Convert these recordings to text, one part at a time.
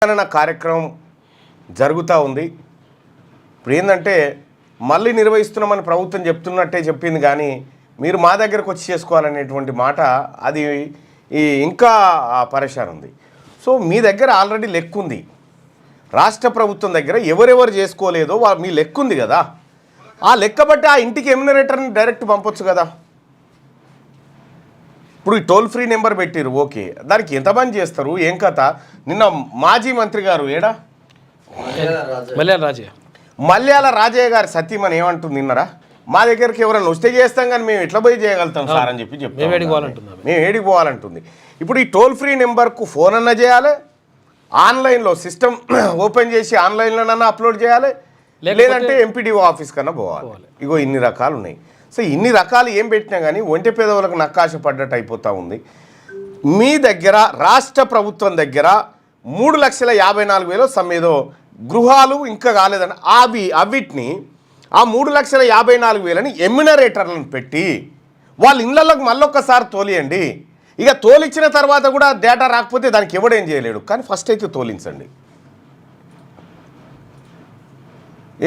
గణన కార్యక్రమం జరుగుతూ ఉంది. ఇప్పుడు ఏంటంటే మళ్ళీ నిర్వహిస్తున్నామని ప్రభుత్వం చెప్తున్నట్టే చెప్పింది, కానీ మీరు మా దగ్గరకు వచ్చి చేసుకోవాలనేటువంటి మాట అది ఇంకా పరేషాన్ ఉంది. సో మీ దగ్గర ఆల్రెడీ లెక్క ఉంది, రాష్ట్ర ప్రభుత్వం దగ్గర ఎవరెవరు చేసుకోలేదో మీ లెక్క ఉంది కదా, ఆ లెక్క బట్టి ఆ ఇంటికి ఎమ్యునరేటర్ని డైరెక్ట్ పంపొచ్చు కదా. ఇప్పుడు ఈ టోల్ ఫ్రీ నెంబర్ పెట్టిరు, ఓకే, దానికి ఎంతమంది చేస్తారు ఏం కథ? నిన్న మాజీ మంత్రి గారు ఏడా మల్యాల రాజయ్య గారి సతీమణి ఏమంటుంది నిన్నరా, మా దగ్గరికి ఎవరైనా వస్తే చేస్తాం కానీ మేము ఎట్లా పోయి చేయగలుగుతాం సార్ అని చెప్పి చెప్తాం. మేము ఏడికి పోవాలంటుంది. ఇప్పుడు ఈ టోల్ ఫ్రీ నెంబర్కు ఫోన్ అన్నా చేయాలి, ఆన్లైన్లో సిస్టమ్ ఓపెన్ చేసి ఆన్లైన్లోనన్నా అప్లోడ్ చేయాలి, లేదంటే ఎంపీడీఓ ఆఫీస్ కన్నా పోవాలి. ఇగో ఇన్ని రకాలు ఉన్నాయి. సో ఇన్ని రకాలు ఏం పెట్టినా కానీ ఒంటె పేదవులకు నక్కాశ పడ్డట్టు అయిపోతూ ఉంది. మీ దగ్గర రాష్ట్ర ప్రభుత్వం దగ్గర 3,54,000 సమ్మేదో గృహాలు ఇంకా కాలేదని అవిటిని ఆ 3,54,000 ఎమ్యునరేటర్లను పెట్టి వాళ్ళ ఇళ్ళకి మళ్ళొక్కసారి తోలియండి. ఇక తోలిచ్చిన తర్వాత కూడా డేటా రాకపోతే దానికి ఎవడేం చేయలేడు, కానీ ఫస్ట్ అయితే తోలించండి.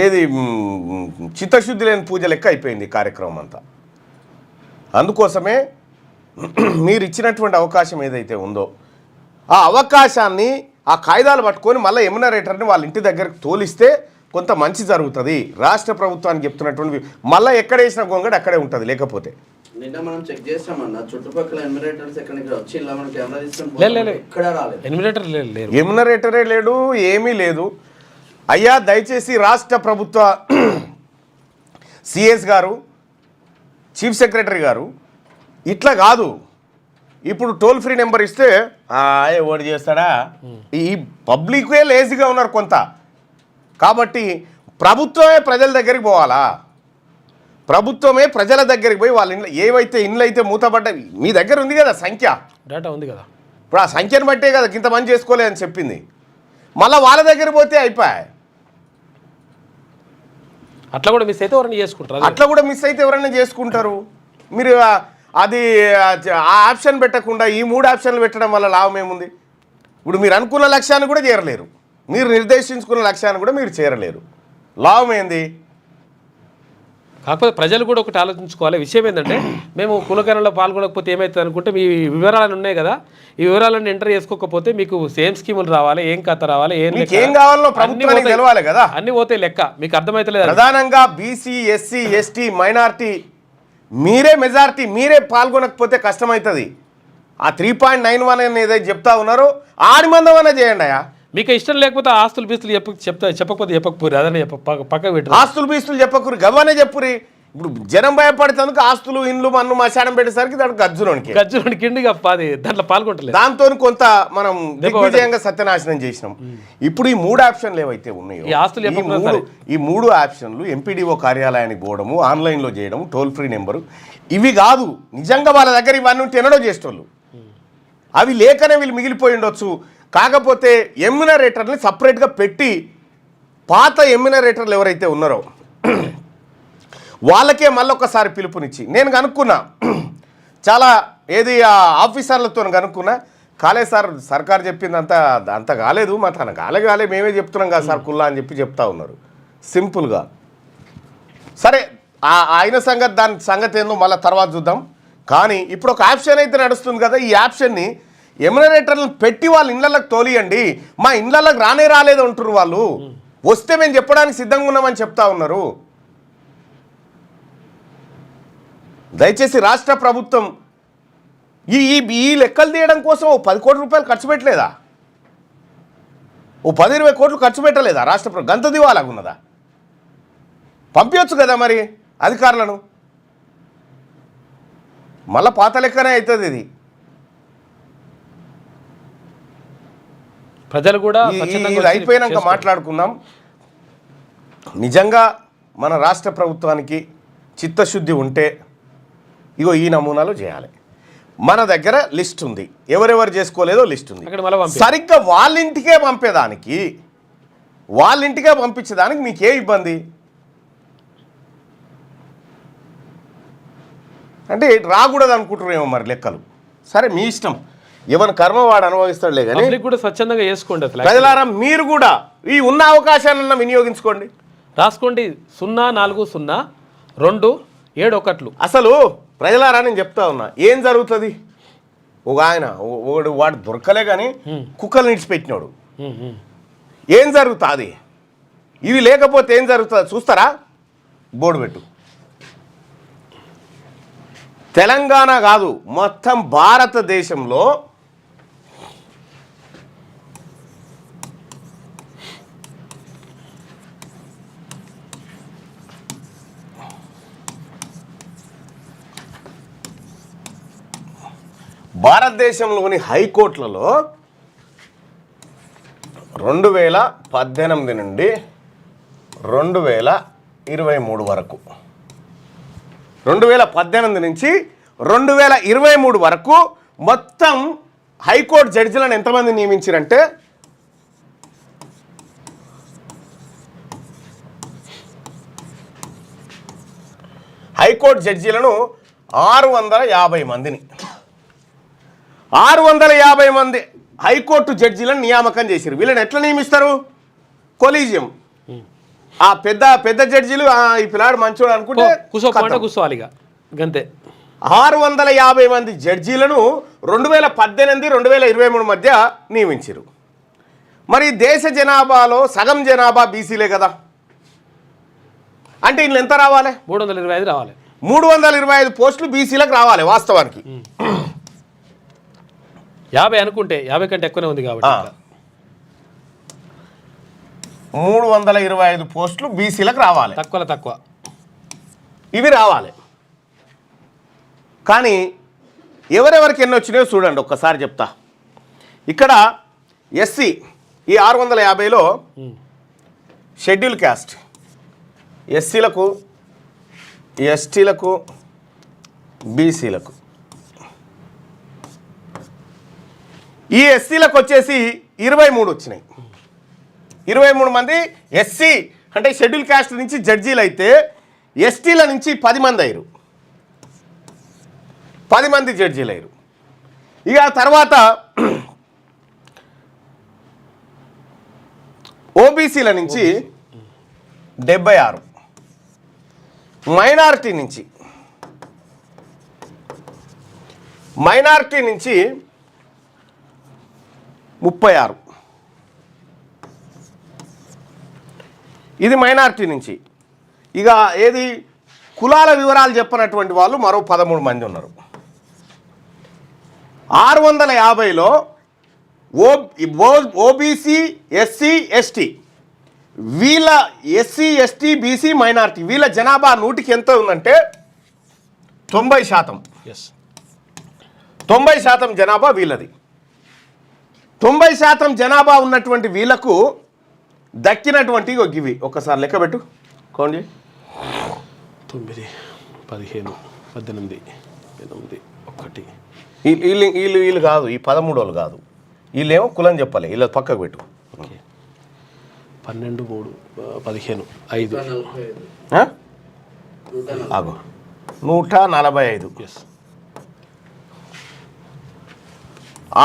ఏది చిత్తశుద్ధి లేని పూజ లెక్క అయిపోయింది కార్యక్రమం అంతా. అందుకోసమే మీరు ఇచ్చినటువంటి అవకాశం ఏదైతే ఉందో ఆ అవకాశాన్ని ఆ కాయిదాలు పట్టుకొని మళ్ళీ ఎమ్యునరేటర్ని వాళ్ళ ఇంటి దగ్గరకు తోలిస్తే కొంత మంచి జరుగుతుంది. రాష్ట్ర ప్రభుత్వానికి చెప్తున్నటువంటి మళ్ళీ ఎక్కడ వేసిన గొంగడి అక్కడే ఉంటుంది. లేకపోతే నిన్న మనం చెక్ చేసామన్నా చుట్టుపక్కల ఎమ్యునరేటర్స్ ఎక్కడ వచ్చి ఇలా మనం కెమెరా తీసుకొని ఎమ్యునరేటరే లేడు, ఏమీ లేదు. అయ్యా దయచేసి రాష్ట్ర ప్రభుత్వ సిఎస్ గారు, చీఫ్ సెక్రటరీ గారు, ఇట్లా కాదు. ఇప్పుడు టోల్ ఫ్రీ నెంబర్ ఇస్తే ఓడి చేస్తాడా? ఈ పబ్లిక్వే లేజీగా ఉన్నారు కొంత. కాబట్టి ప్రభుత్వమే ప్రజల దగ్గరికి పోవాలా, ప్రభుత్వమే ప్రజల దగ్గరికి పోయి వాళ్ళ ఇంట్లో ఏవైతే ఇండ్లు అయితే మూతపడ్డాయి మీ దగ్గర ఉంది కదా, సంఖ్య డేటా ఉంది కదా, ఇప్పుడు ఆ సంఖ్యను బట్టే కదా ఇంతమంది చేసుకోలేదని చెప్పింది. మళ్ళీ వాళ్ళ దగ్గర పోతే అయిపోయాయి. అట్లా కూడా మిస్ అయితే ఎవరైనా చేసుకుంటారు, అట్లా కూడా మిస్ అయితే ఎవరైనా చేసుకుంటారు. మీరు అది ఆ ఆప్షన్ పెట్టకుండా ఈ 3 ఆప్షన్లు పెట్టడం వల్ల లాభం ఏముంది? ఇప్పుడు మీరు అనుకున్న లక్ష్యాన్ని కూడా చేరలేరు, మీరు నిర్దేశించుకున్న లక్ష్యాన్ని కూడా మీరు చేరలేరు. లాభం ఏంది? కాకపోతే ప్రజలు కూడా ఒకటి ఆలోచించుకోవాలి. విషయం ఏంటంటే మేము కులకరణలో పాల్గొనకపోతే ఏమవుతుంది అనుకుంటే మీ వివరాలు ఉన్నాయి కదా, ఈ వివరాలన్నీ ఎంటర్ చేసుకోకపోతే మీకు సేమ్ స్కీములు రావాలి, ఏం కథ రావాలి, ఏం కావాలో ప్రభుత్వానికి తెలవాలి కదా, అన్ని పోతే లెక్క మీకు అర్థమైతలేదు. ప్రధానంగా బీసీ, ఎస్సీ, ఎస్టీ, మైనారిటీ మీరే మెజారిటీ, మీరే పాల్గొనకపోతే కష్టమవుతుంది. ఆ 3.91 అని ఏదైతే చెప్తా ఉన్నారో ఆడి మందమన్నా చేయండి. అయ్యా మీకు ఇష్టం లేకపోతే ఆస్తులు బీస్తులు చెప్పకపోతే చెప్పకపోరు, అదనే పక్క పెట్టు. ఆస్తులు బీస్తులు చెప్పకురి, గవ్వనే చెప్పురి. ఇప్పుడు జనం భయపడుతుంది ఆస్తులు ఇండ్లు మన్ను మశానం పెట్టేసరికి దానికి గజ్జులోనికి అది దాంట్లో పాల్గొంటలేదు. దాంతో కొంత మనం దిగ్విజయంగా సత్యనాశనం చేసినాం. ఇప్పుడు ఈ 3 ఆప్షన్లు ఏవైతే ఉన్నాయో ఈ 3 ఆప్షన్లు ఎంపీడీఓ కార్యాలయానికి పోవడము, ఆన్లైన్లో చేయడం, టోల్ ఫ్రీ నెంబరు, ఇవి కాదు. నిజంగా వాళ్ళ దగ్గర ఇవన్నీ ఉంటే ఎన్నడో చేసేటోళ్ళు. అవి లేకనే వీళ్ళు మిగిలిపోయి ఉండొచ్చు. కాకపోతే ఎమ్యునరేటర్ని సపరేట్గా పెట్టి పాత ఎమ్యునరేటర్లు ఎవరైతే ఉన్నారో వాళ్ళకే మళ్ళొక్కసారి పిలుపునిచ్చి నేను కనుక్కున్నా, చాలా ఏది ఆఫీసర్లతో కనుక్కున్నా, కాలే సార్ సర్కారు చెప్పింది అంత కాలేదు, మా తన కాలే మేమే చెప్తున్నాం కదా సార్ కుల్లా అని చెప్తా ఉన్నారు సింపుల్గా. సరే అయిన సంగతి, దాని సంగతి ఏందో మళ్ళీ తర్వాత చూద్దాం. కానీ ఇప్పుడు ఒక ఆప్షన్ అయితే నడుస్తుంది కదా, ఈ ఆప్షన్ని ఎమ్యునరేటర్లను పెట్టి వాళ్ళ ఇళ్ళకి తోలియండి. మా ఇళ్ళకి రాలేదు అంటున్నారు వాళ్ళు, వస్తే మేము చెప్పడానికి సిద్ధంగా ఉన్నామని చెప్తా ఉన్నారు. దయచేసి రాష్ట్ర ప్రభుత్వం ఈ లెక్కలు తీయడం కోసం 10 కోట్ల రూపాయలు ఖర్చు పెట్టలేదా? 10-20 కోట్లు ఖర్చు పెట్టలేదా రాష్ట్ర ప్రభుత్వం? గంత దివాలాగా ఉన్నదా? పంపించచ్చు కదా మరి అధికారులను. మళ్ళీ పాత లెక్కనే అవుతుంది ఇది. ప్రజలు కూడా ఇది అయిపోయినాక మాట్లాడుకుందాం. నిజంగా మన రాష్ట్ర ప్రభుత్వానికి చిత్తశుద్ధి ఉంటే ఇగో ఈ నమూనాలు చేయాలి. మన దగ్గర లిస్ట్ ఉంది, ఎవరెవరు చేసుకోలేదో లిస్ట్ ఉంది. సరిగ్గా వాళ్ళ ఇంటికే పంపించేదానికి మీకే ఇబ్బంది? అంటే రాకూడదు అనుకుంటున్నారేమో మరి లెక్కలు. సరే మీ ఇష్టం. ఎవరి కర్మ వాడు అనుభవిస్తాడులే కానీ పబ్లిక్ కూడా స్వచ్ఛందంగా చేసుకోండి. అసలు ప్రజలారా మీరు కూడా ఈ ఉన్న అవకాశాన్ని వినియోగించుకోండి. రాసుకోండి 040271. అసలు ప్రజలారా నేను చెప్తా ఉన్నా, ఏం జరుగుతుంది? ఒక ఆయన వాడు దొరకలే కానీ కుక్కలు నిడిచిపెట్టినాడు. ఏం జరుగుతుంది? ఇవి లేకపోతే ఏం జరుగుతుంది చూస్తారా? బోర్డు పెట్టు. తెలంగాణ కాదు, మొత్తం భారతదేశంలో భారతదేశంలోని హైకోర్టులలో 2018 నుండి 2023 వరకు 2018 నుంచి 2023 వరకు మొత్తం హైకోర్టు జడ్జిలను ఎంతమంది నియమించారంటే హైకోర్టు జడ్జీలను 650 మందిని 650 మంది హైకోర్టు జడ్జీలను నియామకం చేశారు. వీళ్ళని ఎట్లా నియమిస్తారు? కొలీజియం. ఆ పెద్ద జడ్జీలు ఈ పిల్లాడు మంచోడు అనుకుంటే కూర్చోవాలిగా గంతే. 650 మంది జడ్జీలను 2018, 2023 మధ్య నియమించారు. మరి దేశ జనాభాలో సగం జనాభా బీసీలే కదా, అంటే వీళ్ళు ఎంత రావాలి? 325 రావాలి. 325 పోస్టులు బీసీలకు రావాలి వాస్తవానికి. 50 అనుకుంటే 50 కంటే ఎక్కువనే ఉంది కాబట్టి 325 పోస్టులు బీసీలకు రావాలి. తక్కువ ఇవి రావాలి. కానీ ఎవరెవరికి ఎన్ని వచ్చినాయో చూడండి, ఒక్కసారి చెప్తా. ఇక్కడ ఎస్సీ ఈ 650లో షెడ్యూల్ క్యాస్ట్ ఎస్సీలకు, ఎస్టీలకు, బీసీలకు. ఈ ఎస్సీలకు వచ్చేసి 23 వచ్చినాయి. 23 మంది ఎస్సీ అంటే షెడ్యూల్ క్యాస్ట్ నుంచి జడ్జీలు అయితే, ఎస్టీల నుంచి 10 మంది అయ్యారు. 10 మంది జడ్జీలు అయ్యారు. ఇక తర్వాత ఓబీసీల నుంచి 76, మైనారిటీ నుంచి 36. ఇది మైనారిటీ నుంచి. ఇక ఏది కులాల వివరాలు చెప్పినటువంటి వాళ్ళు మరో 13 మంది ఉన్నారు. 650లో ఓబీసీ, ఎస్సీ, ఎస్టీ వీళ్ళ ఎస్సీ, ఎస్టీ, బీసీ, మైనారిటీ వీళ్ళ జనాభా 100కి ఎంత ఉందంటే 90%. 90% జనాభా వీళ్ళది. 90% జనాభా ఉన్నటువంటి వీళ్ళకు దక్కినటువంటి ఇవి ఒక్కసారి లెక్క పెట్టు. కోండి 9, 15, 18, 8, 1. వీళ్ళు కాదు, ఈ 13 వాళ్ళు కాదు. వీళ్ళేమో కులం చెప్పాలి, వీళ్ళ పక్కకు పెట్టు. 12, 3, 15, 5 ఆగు 145.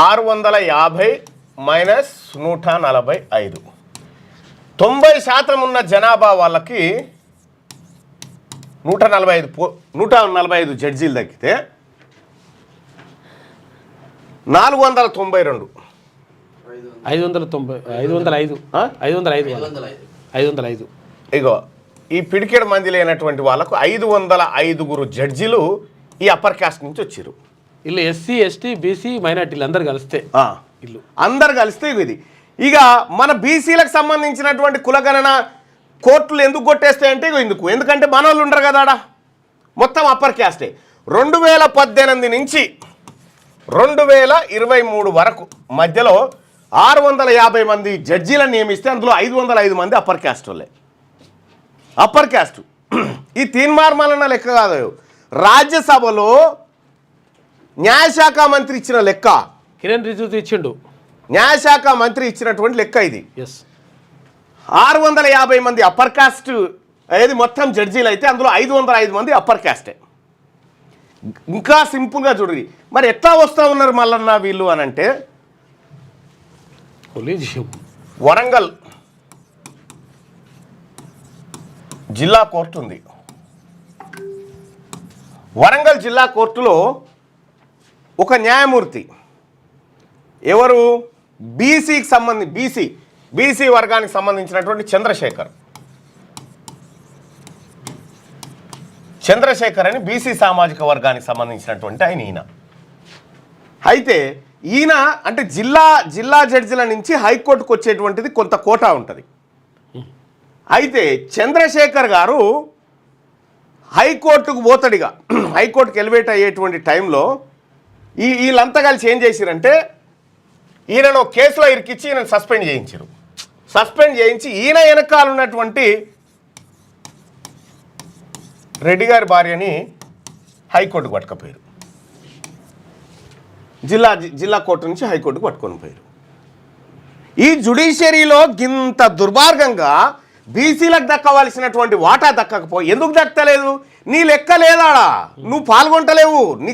650 మైనస్ 145. 90% ఉన్న జనాభా వాళ్ళకి 145 జడ్జీలు దక్కితే 492. 505. ఇగో ఈ పిడికెడు మంది లేనటువంటి వాళ్ళకు 505 జడ్జీలు ఈ అప్పర్ కాస్ట్ నుంచి వచ్చారు. ఇల్లు ఎస్సీ, ఎస్టీ, బీసీ, మైనార్టీలు అందరు కలిస్తే అందరు కలిస్తే ఇది. ఇక మన బీసీలకు సంబంధించినటువంటి కులగణన కోర్టులు ఎందుకు కొట్టేస్తాయంటే ఎందుకంటే మన వాళ్ళు ఉండరు కదా ఆడ, మొత్తం అప్పర్ క్యాస్టే. 2018 నుంచి 2023 వరకు మధ్యలో 650 మంది జడ్జీలను నియమిస్తే అందులో 505 మంది అప్పర్ క్యాస్ట్ వాళ్ళే. అప్పర్ క్యాస్ట్ ఈ తీన్మార్మలన్న లెక్క కాదు, రాజ్యసభలో న్యాయశాఖ మంత్రి ఇచ్చిన లెక్క. కిరణ్ రిజిజు ఇచ్చిండు. న్యాయశాఖ మంత్రి ఇచ్చినటువంటి లెక్క ఇది. 650 మంది అప్పర్ కాస్ట్ ఏది మొత్తం జడ్జీలు అయితే అందులో 505 మంది అప్పర్ కాస్టే. ఇంకా సింపుల్గా చూడండి. మరి ఎట్లా వస్తూ ఉన్నారు మల్లన్న వీళ్ళు అని అంటే, వరంగల్ జిల్లా కోర్టు ఉంది. వరంగల్ జిల్లా కోర్టులో ఒక న్యాయమూర్తి, ఎవరు, బీసీ వర్గానికి సంబంధించినటువంటి చంద్రశేఖర్ అని బీసీ సామాజిక వర్గానికి సంబంధించినటువంటి ఈయన. అయితే ఈయన అంటే జిల్లా జడ్జిల నుంచి హైకోర్టుకు వచ్చేటువంటిది కొంత కోటా ఉంటుంది. అయితే చంద్రశేఖర్ గారు హైకోర్టుకు పోతాడిగా, హైకోర్టుకు ఎలివేట్ అయ్యేటువంటి టైంలో వీళ్ళంతా కలిసి ఏం చేసిరంటే, ఈయనను కేసులో ఇరికిచ్చి ఈయనను సస్పెండ్ చేయించి ఈయన వెనకాల ఉన్నటువంటి రెడ్డి గారి భార్యని హైకోర్టుకు పట్టుకపోయారు. జిల్లా కోర్టు నుంచి హైకోర్టుకు పట్టుకొని పోయారు. ఈ జ్యుడిషియరీలో ఇంత దుర్మార్గంగా బీసీలకు దక్కవలసినటువంటి వాటా దక్కకపోయి ఎందుకు దక్కలేదు? నీ లెక్క లేదాడా, నువ్వు పాల్గొంటలేవు. నీ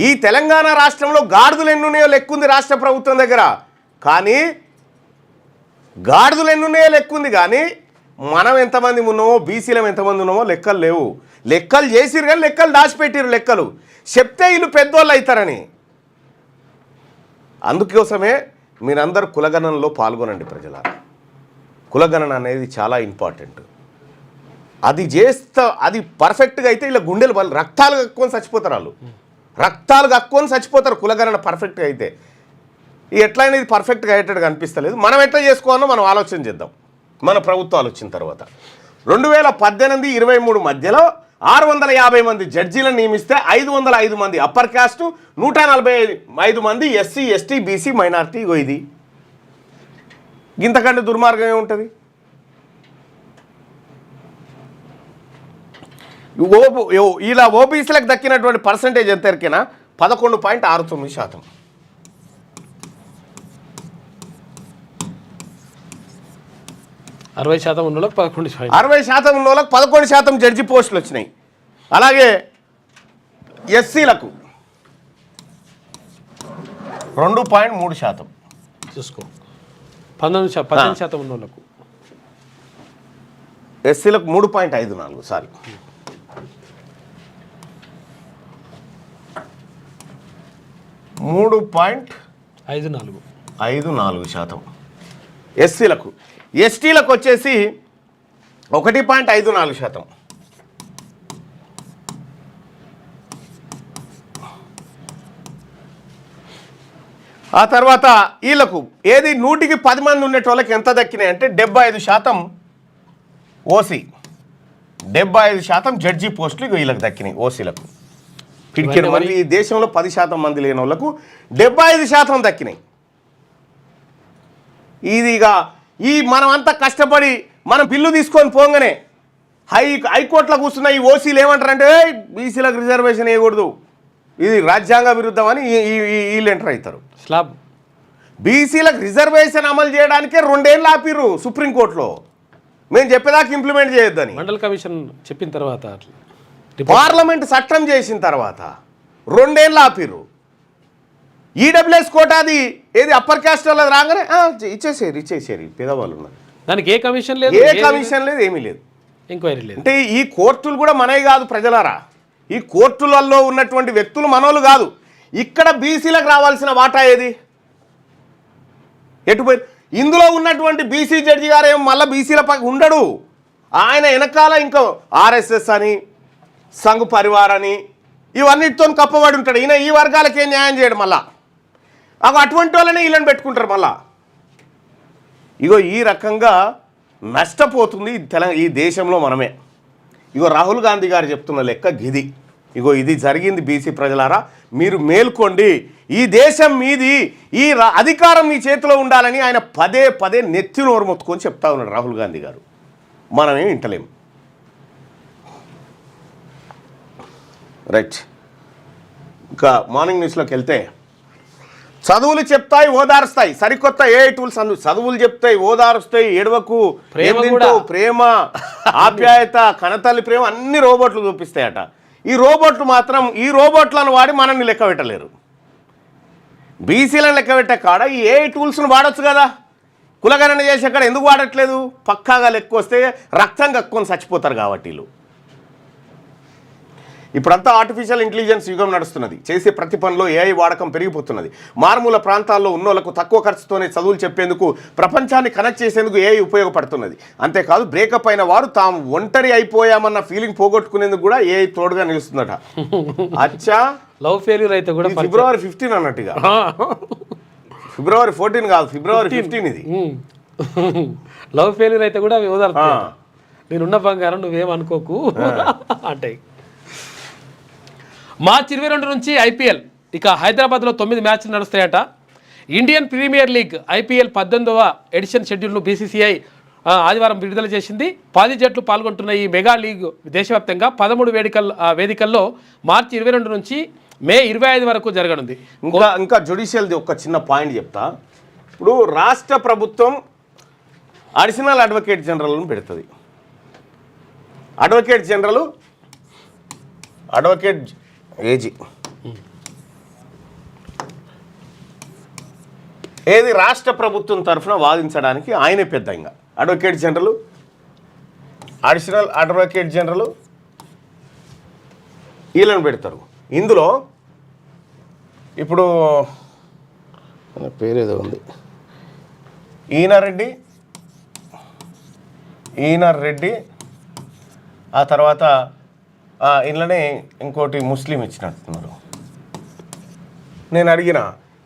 ఈ తెలంగాణ రాష్ట్రంలో గాడిదలు ఎన్నున్నాయో లెక్కుంది రాష్ట్ర ప్రభుత్వం దగ్గర, కానీ మనం ఎంతమంది ఉన్నామో, బీసీలం ఎంతమంది ఉన్నామో లెక్కలు లేవు. లెక్కలు చేసిరు కానీ లెక్కలు దాచిపెట్టిరు. లెక్కలు చెప్తే వీళ్ళు పెద్దోళ్ళు అవుతారని. అందుకోసమే మీరందరూ కులగణనలో పాల్గొనండి ప్రజలారా. కులగణన అనేది చాలా ఇంపార్టెంట్. అది అది పర్ఫెక్ట్గా అయితే ఇలా గుండెలు రక్తాలు కక్కుని చచ్చిపోతారు కులగణన పర్ఫెక్ట్గా అయితే. ఎట్లయినా ఇది పర్ఫెక్ట్గా అయ్యేటట్టుగా అనిపిస్తలేదు. మనం ఎట్లా చేసుకోవాలో మనం ఆలోచన చేద్దాం మన ప్రభుత్వాలు వచ్చిన తర్వాత. 2018-23 మధ్యలో 650 మంది జడ్జీలను నియమిస్తే 505 మంది అప్పర్ క్యాస్ట్, 145 మంది ఎస్సీ, ఎస్టీ, బీసీ, మైనారిటీ. ఇది ఇంతకంటే దుర్మార్గం ఏముంటుంది? ఇలా ఓబీసీలకు దక్కినటువంటి పర్సంటేజ్ ఎంత ఎరికైనా 11.69%. 60% ఉన్న వాళ్ళకి 11%. 60% ఉన్న వాళ్ళకి 11% జడ్జి పోస్టులు వచ్చినాయి. అలాగే ఎస్సీలకు 2.3%. చూసుకో, 18% ఉన్న వాళ్ళకు. ఎస్సీలకు 3.54, సారీ 3.54% ఎస్సీలకు. ఎస్టీలకు వచ్చేసి 1.54%. ఆ తర్వాత వీళ్ళకు ఏది 100కి 10 మంది ఉండేటోళ్ళకి ఎంత దక్కినాయి అంటే 75% ఓసీ, 75% జడ్జి పోస్టులు వీళ్ళకి దక్కినాయి ఓసీలకు. పిడికెడు మంది ఈ దేశంలో 10% మంది లేని వాళ్ళకు 75% దక్కినాయి. ఇదిగా మనం అంతా కష్టపడి మనం బిల్లు తీసుకొని పోగానే హైకోర్టులో కూర్చున్న ఈ ఓసీలు ఏమంటారంటే బీసీలకు రిజర్వేషన్ వేయకూడదు, ఇది రాజ్యాంగ విరుద్ధం అని వీళ్ళు ఎంటర్ అవుతారు. స్లాబ్ బీసీలకు రిజర్వేషన్ అమలు చేయడానికే 2 ఏళ్ళు ఆపిర్రు సుప్రీంకోర్టులో. మేము చెప్పేదాకా ఇంప్లిమెంట్ చేయొద్దని మండల్ కమిషన్ చెప్పిన తర్వాత, పార్లమెంట్ చట్టం చేసిన తర్వాత 2 ఏళ్ళు ఆపిర్రు. ఈడబ్ల్యూఎస్ కోటాది ఏది అప్పర్ క్యాస్ట్ వాళ్ళది రాగానే ఇచ్చేసేరు పేదవాళ్ళు ఉన్నారు. దానికి ఏ కమిషన్ లేదు, ఏమీ లేదు, ఎంక్వైరీ లేదు. అంటే ఈ కోర్టులు కూడా మనవి కాదు ప్రజలారా. ఈ కోర్టులలో ఉన్నటువంటి వ్యక్తులు మనోళ్ళు కాదు. ఇక్కడ బీసీలకు రావాల్సిన వాటా ఏది ఎటుపోయి? ఇందులో ఉన్నటువంటి బీసీ జడ్జి గారు ఏమో మళ్ళీ బీసీల ఉండడు. ఆయన వెనకాల ఇంకా ఆర్ఎస్ఎస్ అని, సంఘ్ పరివార్ అని ఇవన్నిటితో కప్పబడి ఉంటాడు. ఈయన ఈ వర్గాలకి ఏం న్యాయం చేయడు. మళ్ళా అటువంటి వాళ్ళనే వీళ్ళని పెట్టుకుంటారు. మళ్ళా ఇగో ఈ రకంగా నష్టపోతుంది ఈ దేశంలో మనమే. ఇగో రాహుల్ గాంధీ గారు చెప్తున్న లెక్క గిది. ఇగో ఇది జరిగింది. బీసీ ప్రజలారా మీరు మేల్కోండి, ఈ దేశం మీది, ఈ అధికారం మీ చేతిలో ఉండాలని ఆయన పదే నెత్తి నోరు మొత్తుకొని చెప్తా ఉన్నాడు రాహుల్ గాంధీ గారు. మనమేం వింటలేము. రైట్, ఇంకా మార్నింగ్ న్యూస్లోకి వెళ్తే, చదువులు చెప్తాయి ఓదారుస్తాయి, సరికొత్త ఏఐ టూల్స్ చదువులు చెప్తాయి, ఓదారుస్తాయి, ఏడవకు, ప్రేమ, ఆప్యాయత, కనతల్లి ప్రేమ అన్ని రోబోట్లు చూపిస్తాయట. ఈ రోబోట్లు మాత్రం ఈ రోబోట్లను వాడి మనల్ని లెక్క పెట్టలేరు. బీసీలను లెక్క పెట్టే కాడ ఈ ఏ టూల్స్ను వాడచ్చు కదా. కులగణన చేసే కాడ ఎందుకు వాడట్లేదు? పక్కాగా లెక్క వస్తే రక్తం కక్కుని చచ్చిపోతారు కాబట్టి వీళ్ళు. ఇప్పుడంతా ఆర్టిఫిషియల్ ఇంటెలిజెన్స్ యుగం నడుస్తున్నది. చేసే ప్రతి పనిలో ఏఐ వాడకం పెరిగిపోతున్నది. మారుమూల ప్రాంతాల్లో ఉన్నోళ్లకు తక్కువ ఖర్చుతోనే చదువులు చెప్పేందుకు, ప్రపంచాన్ని కనెక్ట్ చేసేందుకు ఏఐ ఉపయోగపడుతున్నది. అంతేకాదు బ్రేకప్ అయిన వారు తాము ఒంటరి అయిపోయామన్న ఫీలింగ్ పోగొట్టుకునేందుకు కూడా ఏఐ తోడుగా నిలుస్తుందట. అచ్చా, లవ్ ఫెయిల్యూర్ అయితే కూడా ఫిబ్రవరి 15 అన్నట్టుగా. ఫిబ్రవరి 14 కాదు, ఫిబ్రవరి 15 ఇది. లవ్ ఫెయిల్యూర్ అయితే కూడా నేనున్న బంగారం నువ్వేమనుకోకు అంటే. మార్చి 22 నుంచి ఐపీఎల్. ఇక హైదరాబాద్లో 9 మ్యాచ్లు నడుస్తాయట. ఇండియన్ ప్రీమియర్ లీగ్ ఐపీఎల్ 18వ ఎడిషన్ షెడ్యూల్ను బీసీసీఐ ఆదివారం విడుదల చేసింది. 10 జట్లు పాల్గొంటున్న ఈ మెగా లీగ్ దేశవ్యాప్తంగా 13 వేదికల్లో మార్చి 22 నుంచి మే 25 వరకు జరగనుంది. ఇంకా జ్యుడిషియల్ది ఒక చిన్న పాయింట్ చెప్తా. ఇప్పుడు రాష్ట్ర ప్రభుత్వం అడిషనల్ అడ్వకేట్ జనరల్ను పెడుతుంది. అడ్వకేట్ ఏజీ ఏది రాష్ట్ర ప్రభుత్వం తరఫున వాదించడానికి ఆయనే పెద్ద. ఇంకా advocate general, additional advocate general వీళ్ళని పెడతారు. ఇందులో ఇప్పుడు పేరేదో ఉంది, ఈయన రెడ్డి, ఆ తర్వాత ఇంట్లోనే ఇంకోటి ముస్లిం ఇచ్చినట్టున్నారు. నేను అడిగిన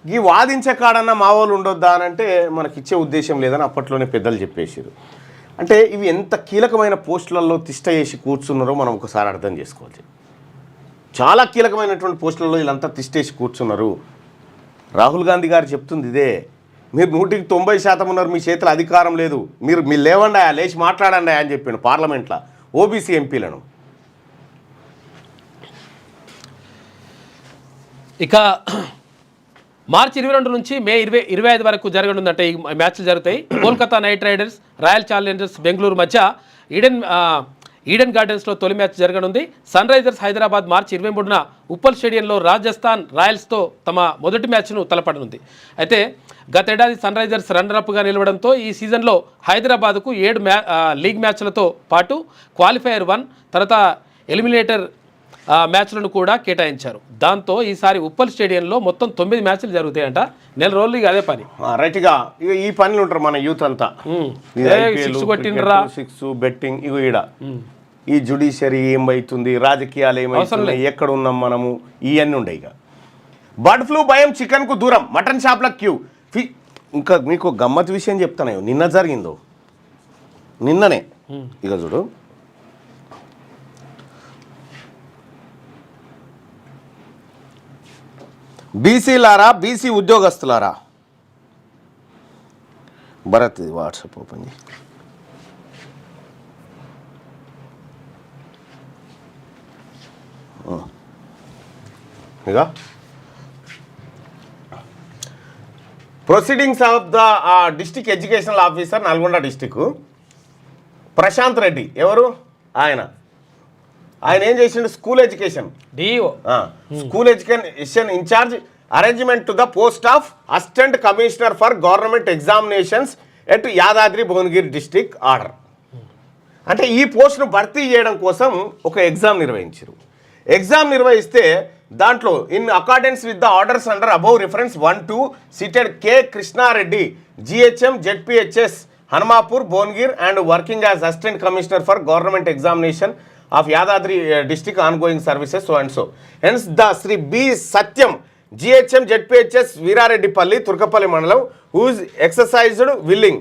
ఈ వాదించే కాడన్నా మా వాళ్ళు ఉండొద్దా అని అంటే మనకి ఇచ్చే ఉద్దేశం లేదని అప్పట్లోనే పెద్దలు చెప్పేసారు. అంటే ఇవి ఎంత కీలకమైన పోస్టులలో తిష్ట చేసి కూర్చున్నారో మనం ఒకసారి అర్థం చేసుకోవాలి. చాలా కీలకమైనటువంటి పోస్టులలో వీళ్ళంతా తిష్టేసి కూర్చున్నారు. రాహుల్ గాంధీ గారు చెప్తుంది ఇదే, మీరు 190% ఉన్నారు, మీ చేతిలో అధికారం లేదు, మీరు లేవండి, లేచి మాట్లాడండి అని చెప్పిండు పార్లమెంట్లో ఓబీసీ ఎంపీలను. ఇక మార్చి 22 నుంచి మే 25 వరకు జరగనుందంటే ఈ మ్యాచ్లు జరుగుతాయి. Kolkata night riders, royal Challengers Bengaluru మధ్య ఈడెన్ గార్డెన్స్లో తొలి మ్యాచ్ జరగనుంది. సన్ రైజర్స్ హైదరాబాద్ మార్చి 23న ఉప్పల్ స్టేడియంలో రాజస్థాన్ రాయల్స్తో తమ మొదటి మ్యాచ్ను తలపడనుంది. అయితే గతేడాది సన్ రైజర్స్ రన్నరప్గా నిలవడంతో ఈ సీజన్లో హైదరాబాద్కు 7 లీగ్ మ్యాచ్లతో పాటు క్వాలిఫైయర్ 1 తర్వాత ఎలిమినేటర్ మ్యాచ్లను కూడా కేటాయించారు. దాంతో ఈసారి ఉప్పల్ స్టేడియంలో మొత్తం 9 మ్యాచ్లు జరుగుతాయంట. నెల రోజులు ఇక అదే పని. రైట్గా ఇక ఈ పనులు ఉంటారు మన యూత్ అంతా. 6 కొట్టినరా, 6 బెట్టింగ్, ఇగో ఈడ ఈ జుడిషియరీ ఏమైతుంది, రాజకీయాలు ఏమైతున్నాయి, ఎక్కడ ఉన్నాం మనము, ఇవన్నీ ఉండే. ఇక బర్డ్ ఫ్లూ భయం, చికెన్కు దూరం, మటన్ షాప్ల క్యూ. ఇంకా మీకు గమ్మత్ విషయం చెప్తాను, నిన్న జరిగిందో, నిన్ననే. ఇక చూడు, బీసీలారా, బీసీ ఉద్యోగస్తులారా, భరత్ ఇది వాట్సాప్ ఓపెన్ చేయి. ఇక proceedings of the district educational officer Nalgonda district Prashanth Reddy. ఎవరు ఆయన ఏం చేసిండు? School education DO, school education incharge, arrangement to the post of assistant commissioner for government examinations at Yadadri Bhuvanagiri district order. అంటే ఈ పోస్ట్ను భర్తీ చేయడం కోసం ఒక ఎగ్జామ్ నిర్వహించారు. ఎగ్జామ్ నిర్వహిస్తే దాంట్లో in accordance with the orders under above reference 1-2 cited K Krishnareddy, GHM ZPHS Hanumapur Bhuvanagir and working as assistant commissioner for government examination of Yadadri district ongoing services so and so. Hence the Sri B. Satyam, GHM ZPHS Veerareddipalli, Turkapalli Mandalam, who is exercised willing,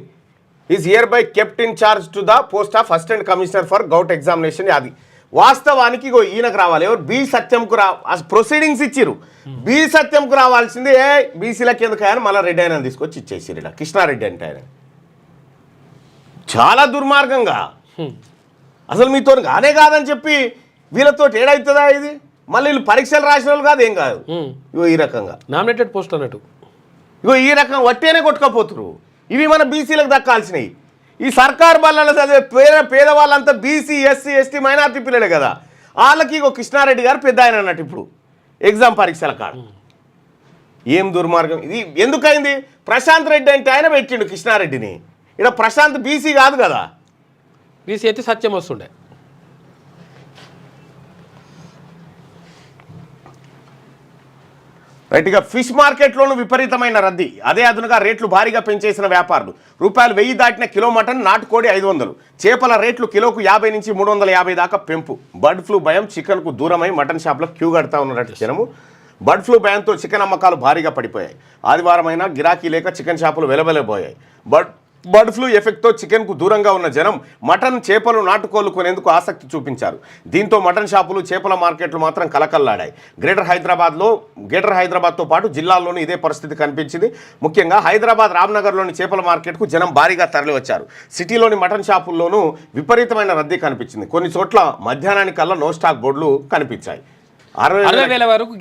is hereby kept in charge to the post of Assistant Commissioner for Gout Examination. అది వాస్తవానికి ఈయనకు రావాలి. ఎవరు? B సత్యంకు proceedings ఇచ్చిరు. B సత్యంకు రావాల్సింది బీసీలకి ఎందుకు ఆయన మళ్ళీ రెడ్డి ఆయన తీసుకొచ్చి ఇచ్చేసిరు. ఇలా కృష్ణారెడ్డి అంటే ఆయన చాలా దుర్మార్గంగా అసలు మీతో కానే కాదని చెప్పి వీళ్ళతో ఏడవుతుందా ఇది? మళ్ళీ వీళ్ళు పరీక్షలు రాసిన వాళ్ళు కాదు, ఏం కాదు. ఇగో ఈ రకంగా నామినేటెడ్ పోస్ట్ అన్నట్టు ఇగో ఈ రకంగా వట్టేనే కొట్టుకపోతురు. ఇవి మన బీసీలకు దక్కాల్సినవి. ఈ సర్కార్ బళ్ళలో చదివే పేదవాళ్ళంతా బీసీ, ఎస్సీ, ఎస్టీ, మైనార్టీ పిల్లలే కదా. వాళ్ళకి ఇగో కృష్ణారెడ్డి గారు పెద్ద ఆయన అన్నట్టు ఇప్పుడు ఎగ్జామ్ పరీక్షల కాడ. ఏం దుర్మార్గం ఇది! ఎందుకైంది? ప్రశాంత్ రెడ్డి అంటే ఆయన పెట్టిండు కృష్ణారెడ్డిని. ఇక్కడ ప్రశాంత్ బీసీ కాదు కదా, బీసీ అయితే సత్యం వస్తుండే. రైట్గా ఫిష్ మార్కెట్లోనూ విపరీతమైన రద్దీ. అదే అదునుగా రేట్లు భారీగా పెంచేసిన వ్యాపారులు. ₹1000 దాటిన కిలో మటన్, నాటుకోడి 500. చేపల రేట్లు కిలోకు 50 నుంచి 350 దాకా పెంపు. బర్డ్ ఫ్లూ భయం చికెన్కు దూరమై మటన్ షాప్లో క్యూ కడతా ఉన్నట్టు జనము. బర్డ్ ఫ్లూ భయంతో చికెన్ అమ్మకాలు భారీగా పడిపోయాయి. ఆదివారం అయినా గిరాకీ లేక చికెన్ షాపులు వెలవెలబోయాయి. బర్డ్ ఫ్లూ ఎఫెక్ట్తో చికెన్కు దూరంగా ఉన్న జనం మటన్, చేపలు, నాటుకోళ్లు కొనేందుకు ఆసక్తి చూపించారు. దీంతో మటన్ షాపులు, చేపల మార్కెట్లు మాత్రం కలకల్లాడాయి. గ్రేటర్ హైదరాబాద్తో పాటు జిల్లాల్లోనూ ఇదే పరిస్థితి కనిపించింది. ముఖ్యంగా హైదరాబాద్ రామ్నగర్లోని చేపల మార్కెట్కు జనం భారీగా తరలివచ్చారు. సిటీలోని మటన్ షాపుల్లోనూ విపరీతమైన రద్దీ కనిపించింది. కొన్ని చోట్ల మధ్యాహ్నానికల్లా నో స్టాక్ బోర్డులు కనిపించాయి. 60,000 వరకు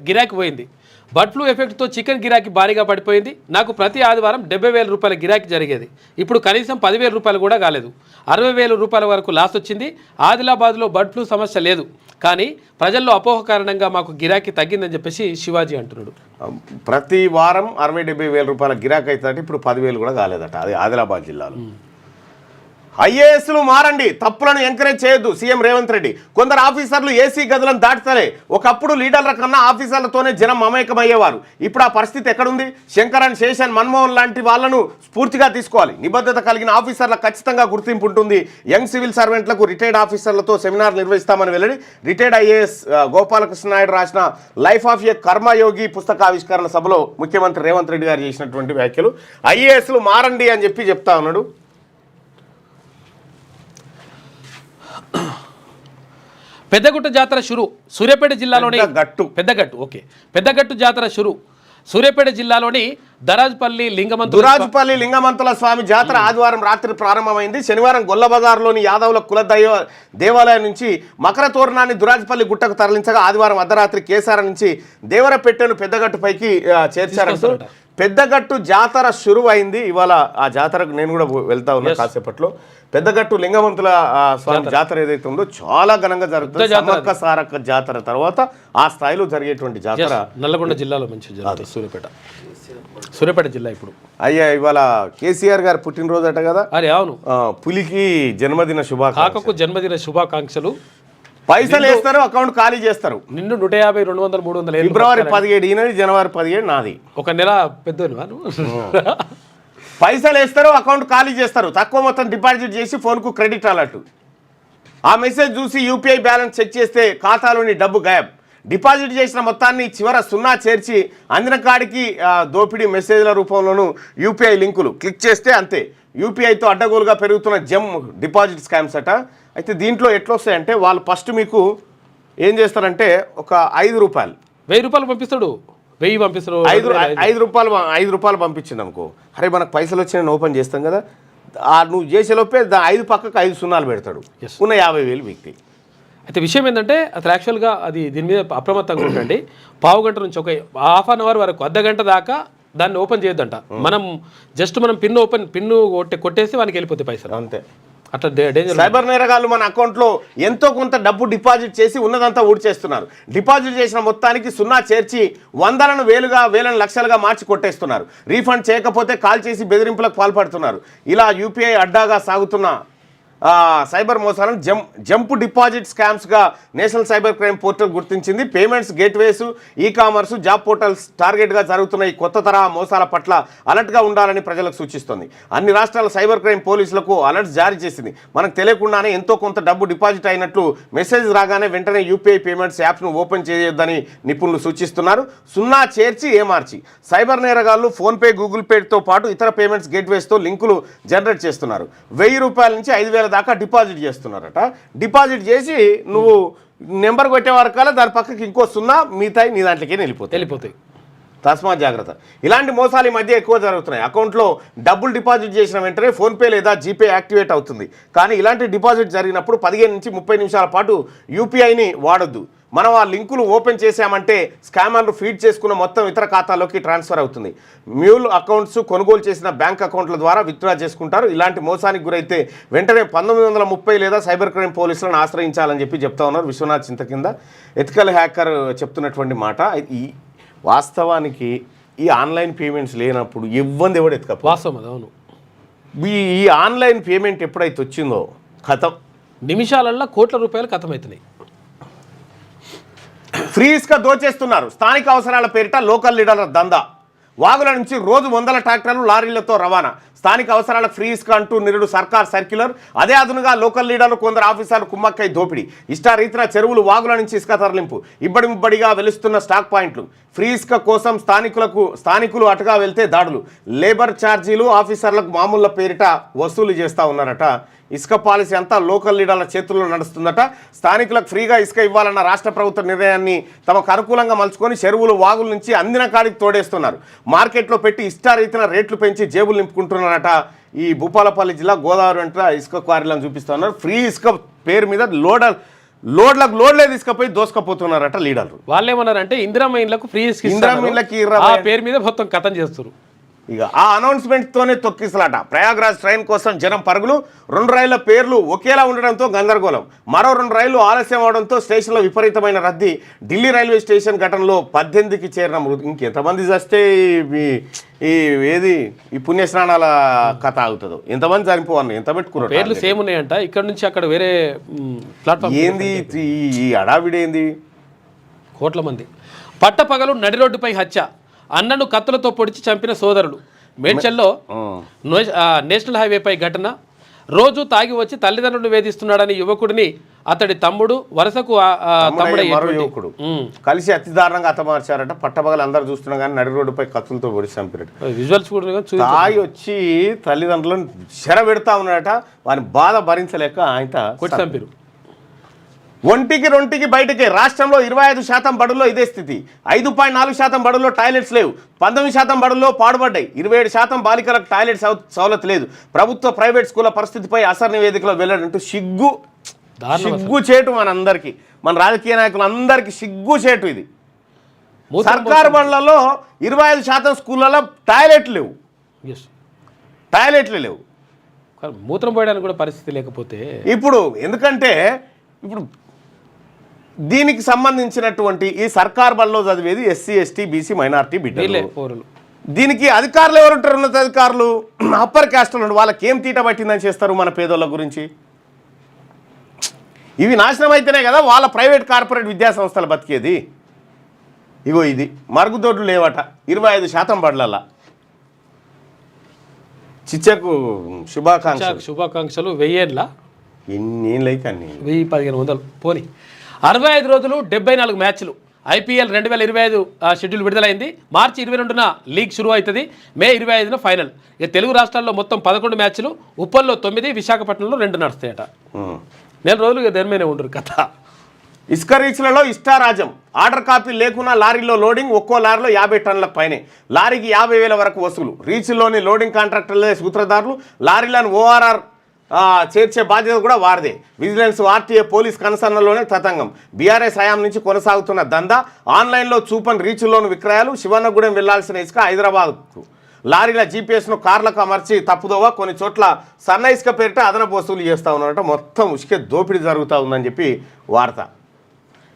గిరాకీ పోయింది. బర్డ్ ఫ్లూ ఎఫెక్ట్తో చికెన్ గిరాకీ భారీగా పడిపోయింది. నాకు ప్రతి ఆదివారం ₹70,000 గిరాకీ జరిగేది. ఇప్పుడు కనీసం ₹10,000 కూడా కాలేదు. ₹60,000 వరకు లాస్ వచ్చింది. ఆదిలాబాద్లో బర్డ్ ఫ్లూ సమస్య లేదు, కానీ ప్రజల్లో అపోహ కారణంగా మాకు గిరాకీ తగ్గిందని చెప్పేసి శివాజీ అంటున్నాడు. ప్రతి వారం 60-70 వేల రూపాయల గిరాకీ అవుతుందంటే ఇప్పుడు 10,000 కూడా కాలేదట. అది ఆదిలాబాద్ జిల్లాలో. ఐఏఎస్లు మారండి, తప్పులను ఎంకరేజ్ చేయొద్దు సీఎం రేవంత్ రెడ్డి. కొందరు ఆఫీసర్లు ఏసీ గదులను దాటుతలే. ఒకప్పుడు లీడర్ల కన్నా ఆఫీసర్లతోనే జనం మమేకమయ్యేవారు. ఇప్పుడు ఆ పరిస్థితి ఎక్కడుంది? శంకరన్, శేషన్, మన్మోహన్ లాంటి వాళ్లను స్ఫూర్తిగా తీసుకోవాలి. నిబద్ధత కలిగిన ఆఫీసర్లకు ఖచ్చితంగా గుర్తింపు ఉంటుంది. యంగ్ సివిల్ సర్వెంట్లకు రిటైర్డ్ ఆఫీసర్లతో సెమినార్ నిర్వహిస్తామని వెల్లడి. రిటైర్డ్ ఐఏఎస్ గోపాలకృష్ణ నాయుడు రాసిన లైఫ్ ఆఫ్ ఏ కర్మయోగి పుస్తకావిష్కరణ సభలో ముఖ్యమంత్రి రేవంత్ రెడ్డి గారు చేసినటువంటి వ్యాఖ్యలు. ఐఏఎస్లు మారండి అని చెప్తా ఉన్నాడు. పెద్దగట్టు జాతర షురు. సూర్యాపేట జిల్లాలోని పెద్దగట్టు జాతర షురు. సూర్యాపేట జిల్లాలోని దురాజుపల్లి లింగమంతుల స్వామి జాతర ఆదివారం రాత్రి ప్రారంభమైంది. శనివారం గొల్లబజార్లోని యాదవుల కులదైవ దేవాలయం నుంచి మకర తోరణాన్ని దురాజుపల్లి గుట్టకు తరలించగా ఆదివారం అర్ధరాత్రి కేసార నుంచి దేవరపెట్టెను పెద్దగట్టుపైకి చేర్చారంటూ పెద్దగట్టు జాతర షురువు అయింది. ఇవాళ ఆ జాతరకు నేను కూడా వెళ్తా ఉన్నా కాసేపట్లో. పెద్దగట్టు లింగమంతుల స్వామి జాతర ఏదైతే ఉందో చాలా ఘనంగా జరుగుతుంది. సమ్మక్క సారక్క జాతర తర్వాత ఆ స్థాయిలో జరిగేటువంటి జాతర నల్లగొండ జిల్లాలో మంచి జరుగుతుంది. సూర్యాపేట జిల్లా ఇప్పుడు అయ్యా ఇవాళ కేసీఆర్ గారు పుట్టినరోజు అట కదా. అరే అవును, పులికి జన్మదిన శుభాకాంక్షలు. జన్మదిన శుభాకాంక్షలు. పైసలు వేస్తారు, అకౌంట్ ఖాళీ చేస్తారు. నిన్ను 150, 200, 300 ఫిబ్రవరి 17 ఈయనది, జనవరి 17 నాది. ఒక నెల పెద్ద పైసలు వేస్తారు, అకౌంట్ ఖాళీ చేస్తారు. తక్కువ మొత్తం డిపాజిట్ చేసి ఫోన్కు క్రెడిట్ అలర్ట్. ఆ మెసేజ్ చూసి యూపీఐ బ్యాలెన్స్ చెక్ చేస్తే ఖాతాలోని డబ్బు గాయబ్. డిపాజిట్ చేసిన మొత్తాన్ని చివర 0 చేర్చి అందిన కాడికి దోపిడీ మెసేజ్ల రూపంలోనూ యూపీఐ లింకులు క్లిక్ చేస్తే అంతే. యూపీఐతో అడ్డగోలుగా పెరుగుతున్న జమ్ డిపాజిట్ స్కామ్స్ అట. అయితే దీంట్లో ఎట్లా వస్తాయంటే వాళ్ళు ఫస్ట్ మీకు ఏం చేస్తారంటే ఒక ₹5 ₹1000 పంపిస్తాడు. 1000 పంపిస్తాడు. ₹5 పంపించింది అనుకో, అరే మనకు పైసలు వచ్చి నేను ఓపెన్ చేస్తాం కదా, నువ్వు చేసేలోపే 5 పక్కకు 5 సున్నాలు పెడతాడు. ఉన్న 50,000 వ్యక్తి. అయితే విషయం ఏంటంటే అసలు యాక్చువల్గా అది దీని మీద అప్రమత్తంగా ఉండండి. పావు గంట నుంచి ఒక ½ అన్ అవర్ వరకు, అర్ధగంట దాకా దాన్ని ఓపెన్ చేయొద్దంట. మనం జస్ట్ పిన్ను కొట్టేసి వానికి వెళ్ళిపోతాయి పైసలు అంతే. అట్లా సైబర్ నేరగాళ్ళు మన అకౌంట్లో ఎంతో కొంత డబ్బు డిపాజిట్ చేసి ఉన్నదంతా ఊడ్చేస్తున్నారు. డిపాజిట్ చేసిన మొత్తానికి 0 చేర్చి వందలను వేలుగా, వేలను లక్షలుగా మార్చి కొట్టేస్తున్నారు. రీఫండ్ చేయకపోతే కాల్ చేసి బెదిరింపులకు పాల్పడుతున్నారు. ఇలా యూపీఐ అడ్డాగా సాగుతున్న సైబర్ మోసాలను జంప్ డిపాజిట్ స్కామ్స్గా నేషనల్ సైబర్ క్రైమ్ పోర్టల్ గుర్తించింది. Payments gateways, ecommerce, job portals టార్గెట్గా జరుగుతున్న ఈ కొత్త తరహా మోసాల పట్ల అలర్ట్గా ఉండాలని ప్రజలకు సూచిస్తోంది. అన్ని రాష్ట్రాల సైబర్ క్రైమ్ పోలీసులకు అలర్ట్స్ జారీ చేసింది. మనకు తెలియకుండానే ఎంతో కొంత డబ్బు డిపాజిట్ అయినట్లు మెసేజ్ రాగానే వెంటనే యూపీఐ పేమెంట్స్ యాప్ను ఓపెన్ చేయొద్దని నిపుణులు సూచిస్తున్నారు. 0 చేర్చి ఏమార్చి సైబర్ నేరగాళ్లు ఫోన్పే, గూగుల్ పేతో పాటు ఇతర పేమెంట్స్ గేట్వేస్తో లింకులు జనరేట్ చేస్తున్నారు. ₹1000 నుంచి 5,000 దాకా డిపాజిట్ చేస్తున్నారట. డిపాజిట్ చేసి నువ్వు నెంబర్ కొట్టే వరకాల దాని పక్కకి ఇంకో 0 మిగతాయి నీ దాంట్లోకి వెళ్ళిపోతాయి. తస్మాత్ జాగ్రత్త. ఇలాంటి మోసాలు ఈ మధ్య ఎక్కువ జరుగుతున్నాయి. అకౌంట్లో డబ్బులు డిపాజిట్ చేసిన వెంటనే ఫోన్పే లేదా జీపే యాక్టివేట్ అవుతుంది. కానీ ఇలాంటి డిపాజిట్ జరిగినప్పుడు 15 నుంచి 30 నిమిషాల పాటు యూపీఐని వాడొద్దు. మనం ఆ లింకులు ఓపెన్ చేసామంటే స్కామర్లు ఫీడ్ చేసుకున్న మొత్తం ఇతర ఖాతాలోకి ట్రాన్స్ఫర్ అవుతుంది. మ్యూల్ అకౌంట్స్ కొనుగోలు చేసిన బ్యాంక్ అకౌంట్ల ద్వారా విత్డ్రా చేసుకుంటారు. ఇలాంటి మోసానికి గురైతే వెంటనే 1930 లేదా సైబర్ క్రైమ్ పోలీసులను ఆశ్రయించాలని చెప్పి చెప్తా ఉన్నారు విశ్వనాథ్ చింతకింద. ఎథికల్ హ్యాకర్ చెప్తున్నటువంటి మాట. ఈ వాస్తవానికి ఈ ఆన్లైన్ పేమెంట్స్ లేనప్పుడు ఇవ్వంది ఎవడు ఎత్తుక వాస్తవం అది. అవును, ఈ ఆన్లైన్ పేమెంట్ ఎప్పుడైతే వచ్చిందో ఖతం, నిమిషాలల్లో కోట్ల రూపాయలు ఖతమవుతున్నాయి. ఫ్రీ ఇసుక దోచేస్తున్నారు. స్థానిక అవసరాల పేరిట లోకల్ లీడర్ల దందా. వాగుల నుంచి రోజు 100 ట్రాక్టర్లు లారీలతో రవాణా. స్థానిక అవసరాలకు ఫ్రీ ఇసుక అంటూ నిరుడు సర్కార్ సర్క్యులర్. అదే అదునుగా లోకల్ లీడర్లు కొందరు ఆఫీసర్లు కుమ్మక్కై దోపిడీ. ఇష్టారీతిన చెరువులు వాగుల నుంచి ఇసుక తరలింపు. ఇబ్బడి ముబ్బడిగా వెలుస్తున్న స్టాక్ పాయింట్లు. ఫ్రీ ఇసుక కోసం స్థానికులు అటుగా వెళ్తే దాడులు. లేబర్ ఛార్జీలు ఆఫీసర్లకు మామూళ్ళ పేరిట వసూలు చేస్తూ ఉన్నారట. ఇసుక పాలసీ అంతా లోకల్ లీడర్ల చేతుల్లో నడుస్తుందట. స్థానికులకు ఫ్రీగా ఇసుక ఇవ్వాలన్న రాష్ట్ర ప్రభుత్వ నిర్ణయాన్ని తమకు అనుకూలంగా మలుచుకొని చెరువులు వాగుల నుంచి అందిన కాడికి తోడేస్తున్నారు. మార్కెట్లో పెట్టి ఇష్టారీతిన రేట్లు పెంచి జేబులు నింపుకుంటున్నారట. ఈ భూపాలపల్లి జిల్లా గోదావరి వెంట ఇసుక క్వారీలను చూపిస్తున్నారు. ఫ్రీ ఇసుక పేరు మీద లోడ్లే తీసుకపోయి దోసుకపోతున్నారట లీడర్లు. వాళ్ళు ఏమన్నారంటే ఇందిరమ్మ ఇళ్లకు ఫ్రీ పేరు మీద మొత్తం కథం చేస్తారు. ఇక ఆ అనౌన్స్మెంట్తోనే తొక్కిసలాట. ప్రయాగ్రాజ్ ట్రైన్ కోసం జనం పరుగులు. 2 రైళ్ల పేర్లు ఒకేలా ఉండడంతో గందరగోళం. మరో 2 రైళ్లు ఆలస్యం అవడంతో స్టేషన్లో విపరీతమైన రద్దీ. ఢిల్లీ రైల్వే స్టేషన్ ఘటనలో 18కి చేరిన ఇంకెంతమంది చస్తే ఈ పుణ్యస్నానాల కథ ఆగుతుందో. ఎంతమంది చనిపోవాలి, ఎంత పెట్టుకున్నారు. పేర్లు సేమ్ ఉన్నాయంట. ఇక్కడ నుంచి అక్కడ వేరే ప్లాట్ఫామ్. ఏంది ఈ అడావిడేంది? కోట్ల మంది. పట్టపగలు నడి రోడ్డుపై హత్య. అన్నను కత్తులతో పొడిచి చంపిన సోదరుడు. మేడ్చల్లో నేషనల్ హైవేపై ఘటన. రోజు తాగి వచ్చి తల్లిదండ్రులను వేధిస్తున్నాడని యువకుడిని అతడి తమ్ముడు వరుసకు యువకుడు కలిసి అతి దారుణంగా హతమార్చారట. పట్టపగలు అందరూ చూస్తున్నా కానీ నడి రోడ్డుపై కత్తులతో పొడిచి చంపారట. విజువల్స్ కూడా తాగి వచ్చి తల్లిదండ్రులను చెర పెడతా ఉన్నాడట. వారి బాధ భరించలేక ఆయన కొట్టి చంపారు. ఒంటికి బయటకే. రాష్ట్రంలో 25% బడుల్లో ఇదే స్థితి. 5.4% బడుల్లో టాయిలెట్స్ లేవు. 19% బడుల్లో పాడుపడ్డాయి. 27% బాలికలకు టాయిలెట్ సౌలత్ లేదు. ప్రభుత్వ ప్రైవేట్ స్కూళ్ల పరిస్థితిపై అసర్ నివేదికలో వెళ్ళడంటూ సిగ్గు చేటు మనందరికీ, మన రాజకీయ నాయకులందరికీ సిగ్గు చేటు ఇది. సర్కారు బడులలో 25% స్కూళ్ళలో టాయిలెట్లు లేవు. మూత్రం పోయడానికి కూడా పరిస్థితి లేకపోతే ఇప్పుడు ఎందుకంటే దీనికి సంబంధించినటువంటి ఈ సర్కార్ బల్లో చదివేది ఎస్సీ ఎస్టీ బీసీ మైనారిటీ బిడ్డలు. దీనికి అధికారులు ఎవరుంటారు? ఉన్నత అధికారులు అప్పర్ క్యాస్ట్ వాళ్ళకి ఏం తీట పట్టిందని చేస్తారు మన పేదోళ్ళ గురించి. ఇవి నాశనం అయితేనే కదా వాళ్ళ ప్రైవేట్ కార్పొరేట్ విద్యా సంస్థలు బతికేది. ఇగో ఇది మరుగుదొడ్లు లేవట 25% బడులల్లా. చిచ్చకు శుభాకాంక్షలు. 1000 ఏళ్ళ ఎన్ని ఏళ్ళైతే అన్ని 1500 పోనీ. 65 రోజులు 74 మ్యాచ్లు. ఐపీఎల్ 2025 షెడ్యూల్ విడుదలైంది. మార్చి 22న లీగ్ షురూ అవుతుంది. మే 25న ఫైనల్. ఇక తెలుగు రాష్ట్రాల్లో మొత్తం 11 మ్యాచ్లు. ఉప్పల్లో 9, విశాఖపట్నంలో 2 నడుస్తాయట. 4 రోజులు ఇక దేనిమైనా ఉండరు కథ. ఇసుక రీచ్లలో ఇష్టారాజ్యం. ఆర్డర్ కాపీ లేకున్నా లారీలో లోడింగ్. ఒక్కో లారీలో 50 టన్నుల పైనే. లారీకి 50,000 వరకు వసూలు. రీచ్లోని లోడింగ్ కాంట్రాక్టర్లే సూత్రధారులు. లారీలను ఓఆర్ఆర్ చేర్చే బాధ్యత కూడా వారిదే. విజిలెన్స్, ఆర్టీఏ, పోలీస్ కనసన్నలోనే తతంగం. బీఆర్ఎస్ హయాం నుంచి కొనసాగుతున్న దందా. ఆన్లైన్లో చూపని రీచ్లోని విక్రయాలు. శివన్నగూడెం వెళ్లాల్సిన ఇసుక హైదరాబాద్కు. లారీల జీపీఎస్ను కార్లకు అమర్చి తప్పుదోవ. కొన్ని చోట్ల సన్న ఇసుక పేరిట అదనపు వసూలు చేస్తూ ఉన్నారట. మొత్తం ఇసుక దోపిడీ జరుగుతూ ఉందని చెప్పి వార్త.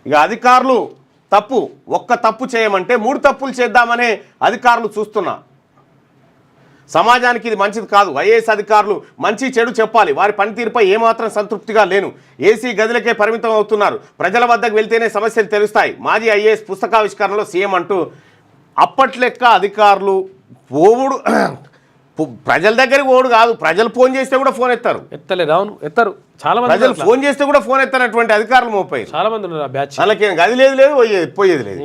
ఇక అధికారులు ఒక్క తప్పు చేయమంటే 3 తప్పులు చేద్దామనే అధికారులు చూస్తున్నా. సమాజానికి ఇది మంచిది కాదు. ఐఏఎస్ అధికారులు మంచి చెడు చెప్పాలి. వారి పనితీరుపై ఏమాత్రం సంతృప్తిగా లేను. ఏసీ గదులకే పరిమితం అవుతున్నారు. ప్రజల వద్దకు వెళ్తేనే సమస్యలు తెలుస్తాయి. మాజీ ఐఏఎస్ పుస్తకావిష్కరణలో సీఎం అంటూ అప్పట్లెక్క అధికారులు పోవుడు ప్రజల దగ్గరికి పోవుడు కాదు. ప్రజలు ఫోన్ చేస్తే కూడా ఫోన్ ఎత్తారు. ఎత్తారు చాలా మంది. ప్రజలు ఫోన్ చేస్తే కూడా ఫోన్ ఎత్తనటువంటి అధికారులు మోపాయి చాలా మంది ఉన్నారు. వాళ్ళకి గది లేదు పోయేది లేదు.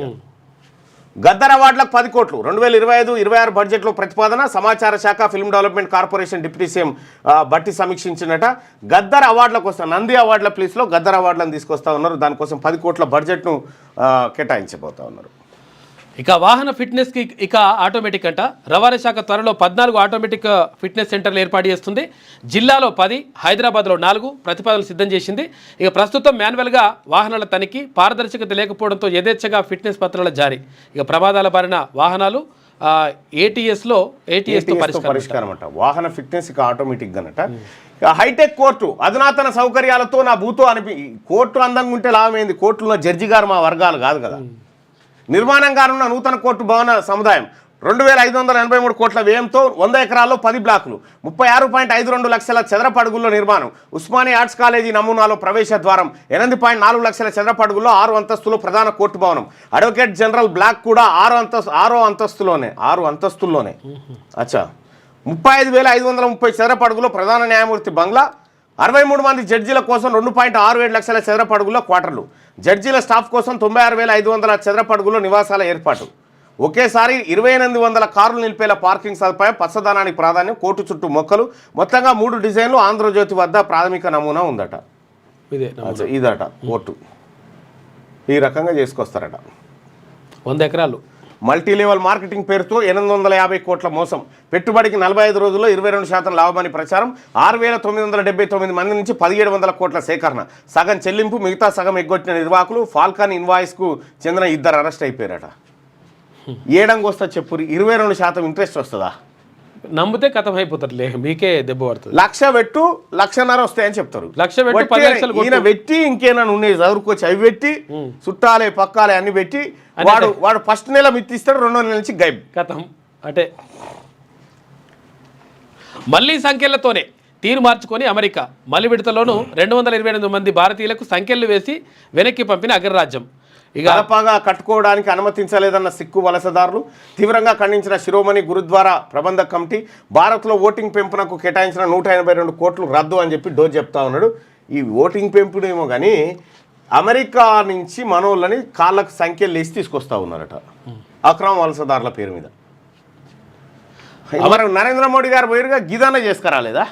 గద్దర్ అవార్డులకు 10 కోట్లు. 2025-26 బడ్జెట్లో ప్రతిపాదన. సమాచార శాఖ, film development corporation deputy CM బట్టి సమీక్షించినట. గద్దర్ అవార్డుల కోసం నంది అవార్డుల ప్లేస్లో గద్దర్ అవార్డులను తీసుకొస్తా ఉన్నారు. దానికోసం 10 కోట్ల బడ్జెట్ను కేటాయించబోతా ఉన్నారు. ఇక వాహన ఫిట్నెస్కి ఇక ఆటోమేటిక్ అంట. రవాణా శాఖ త్వరలో 14 ఆటోమేటిక్ ఫిట్నెస్ సెంటర్లు ఏర్పాటు చేస్తుంది. జిల్లాలో 10, హైదరాబాద్లో 4 ప్రతిపాదనలు సిద్ధం చేసింది. ఇక ప్రస్తుతం మాన్యువల్గా వాహనాల తనిఖీ, పారదర్శకత లేకపోవడంతో యథేచ్ఛగా ఫిట్నెస్ పత్రాల జారీ. ఇక ప్రమాదాల బారిన వాహనాలు ఏటీఎస్తో పరిష్కారం అంట. వాహన ఫిట్నెస్ ఇక ఆటోమేటిక్ అనట. హైటెక్ కోర్టు అధునాతన సౌకర్యాలతో నా భూతో కోర్టు అందంగా ఉంటే లాభమైంది. కోర్టులో జడ్జి గారు మా వర్గాలు కాదు కదా. నిర్మాణం కానున్న నూతన కోర్టు భవన సముదాయం 2583 కోట్ల వ్యయంతో 100 ఎకరాల్లో 10 బ్లాకులు 36.52 లక్షల చదరపు అడుగుల్లో నిర్మాణం. ఉస్మానియా ఆర్ట్స్ కాలేజీ నమూనాలో ప్రవేశ ద్వారం 8.4 లక్షల చదరపు అడుగుల్లో 6 అంతస్తులో ప్రధాన కోర్టు భవనం. అడ్వకేట్ జనరల్ బ్లాక్ కూడా 6 అంతస్తుల్లోనే. అచ్చా 35,530 చదరపు అడుగులో ప్రధాన న్యాయమూర్తి బంగ్లా. 63 మంది జడ్జీల కోసం 2.67 లక్షల చదరపు అడుగుల్లో క్వార్టర్లు. జడ్జీల స్టాఫ్ కోసం 96,500 చదరపు అడుగుల్లో నివాసాల ఏర్పాటు. ఒకేసారి 2,800 కార్లు నిలిపేలా పార్కింగ్ సదుపాయం. పచ్చదనానికి ప్రాధాన్యం. కోర్టు చుట్టూ మొక్కలు. మొత్తంగా 3 డిజైన్లు. ఆంధ్రజ్యోతి వద్ద ప్రాథమిక నమూనా ఉందట. ఇదట కోర్టు ఈ రకంగా చేసుకొస్తారట. 100 ఎకరాలు మల్టీ లెవెల్ మార్కెటింగ్ పేరుతో 850 కోట్ల మోసం. పెట్టుబడికి 45 రోజుల్లో 22% లాభమని ప్రచారం. 6,979 మంది నుంచి 1,700 కోట్ల సేకరణ. సగం చెల్లింపు, మిగతా సగం ఎగ్గొట్టిన నిర్వాహకులు. ఫాల్కాన్ ఇన్వాయిస్కు చెందిన 2 అరెస్ట్ అయిపోయారట. ఏడంగా వస్తా చెప్పురి 22% ఇంట్రెస్ట్ వస్తుందా? నమ్మితే కథం అయిపోతారులే, మీకే దెబ్బ పడుతుంది. 1,00,000 పెట్టు 1,50,000 వస్తాయని చెప్తారు. 1,00,000 పెట్టి 10 లక్షలు ఈయన పెట్టి ఇంకేమైనా ఉన్నాయి చదువుకోవచ్చు అవి పెట్టి చుట్టాలే పక్కాలే అన్ని పెట్టి వాడు ఫస్ట్ నెల మిత్తిస్తాడు, 2వ నెల నుంచి గైబ్ కథం. అంటే మళ్ళీ సంఖ్యలతోనే తీరు మార్చుకొని అమెరికా మళ్ళీ విడతలోనూ 228 మంది భారతీయులకు సంఖ్యలు వేసి వెనక్కి పంపిన అగ్రరాజ్యం. ఇక అదపాగా కట్టుకోవడానికి అనుమతించలేదన్న సిక్కు వలసదారులు. తీవ్రంగా ఖండించిన శిరోమణి గురుద్వారా ప్రబంధక కమిటీ. భారత్లో ఓటింగ్ పెంపునకు కేటాయించిన 182 కోట్లు రద్దు అని చెప్పి డోర్ చెప్తా ఉన్నాడు. ఈ ఓటింగ్ పెంపుడేమో కానీ అమెరికా నుంచి మనోళ్ళని కాళ్ళకు సంఖ్యలు వేసి తీసుకొస్తా ఉన్నారట అక్రమ వలసదారుల పేరు మీద. మరి నరేంద్ర మోడీ గారు పోయిరుగా గిదాన చేసుకురాలేదా?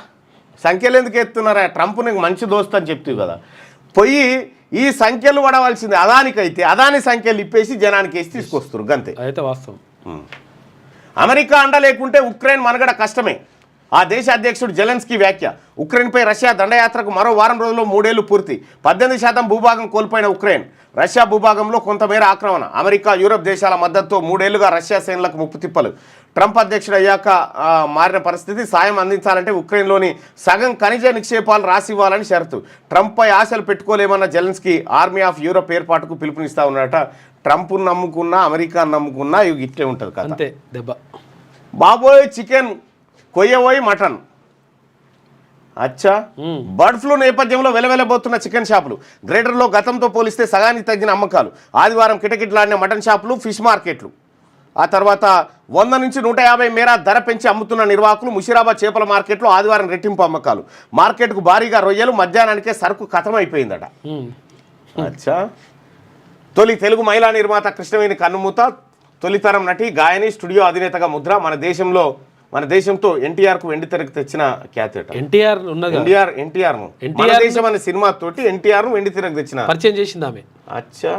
సంఖ్యలు ఎందుకు ఎత్తున్నారా? ట్రంప్ నీకు మంచి దోస్తు అని చెప్తావు కదా. పోయి ఈ సంఖ్యలు పడవలసింది అదానికైతే అదాని సంఖ్యలు ఇప్పేసి జనానికి వేసి తీసుకొస్తారు గంతే. అయితే వాస్తవం. అమెరికా అండ లేకుంటే ఉక్రెయిన్ మనగడ కష్టమే. ఆ దేశ అధ్యక్షుడు జెలెన్స్కీ వ్యాఖ్య. ఉక్రెయిన్పై రష్యా దండయాత్రకు మరో వారం రోజుల్లో 3 ఏళ్లు పూర్తి. 18% భూభాగం కోల్పోయిన ఉక్రెయిన్. రష్యా భూభాగంలో కొంతమేర ఆక్రమణ. అమెరికా, యూరప్ దేశాల మద్దతుతో 3 ఏళ్లుగా రష్యా సేనలకు ముప్పు తిప్పలు. ట్రంప్ అధ్యక్షుడు అయ్యాక మారిన పరిస్థితి. సాయం అందించాలంటే ఉక్రెయిన్లోని సగం ఖనిజ నిక్షేపాలు రాసివ్వాలని షరతు. ట్రంప్పై ఆశలు పెట్టుకోలేమన్న జెలెన్స్కీ ఆర్మీ ఆఫ్ యూరప్ ఏర్పాటుకు పిలుపునిస్తా ఉన్నాడట. ట్రంప్ నమ్ముకున్నా అమెరికా నమ్ముకున్నా ఇట్లే ఉంటుంది కదా. అంతే దెబ్బ. బాబోయ్ చికెన్ కొయ్యబోయి మటన్. అచ్చా బర్డ్ ఫ్లూ నేపథ్యంలో వెలవెలబోతున్న చికెన్ షాపులు. గ్రేటర్లో గతంతో పోలిస్తే సగానికి తగ్గిన అమ్మకాలు. ఆదివారం కిటకిటలాడిన మటన్ షాపులు, ఫిష్ మార్కెట్లు. ఆ తర్వాత 100 నుంచి 150 మేర ధర పెంచి అమ్ముతున్న నిర్వాహకులు. ముషిరాబాద్ చేపల మార్కెట్లో ఆదివారం రెట్టింపు అమ్మకాలు. మార్కెట్కు భారీగా రొయ్యలు. మధ్యాహ్నానికే సరుకు కథమైపోయిందట. అచ్చా తొలి తెలుగు మహిళా నిర్మాత కృష్ణవేణి కన్నుమూత. తొలితరం నటి, గాయని, స్టూడియో అధినేతగా ముద్ర. మన దేశంతో ఎన్టీఆర్కు వెండి తెరకు తెచ్చిన ఖ్యాతి. ఎన్టీఆర్ మన దేశం అనే సినిమా తోటి ఎన్టీఆర్ వెండి తెరకు తెచ్చిన పరిచయం చేసింది ఆమె. అచ్చా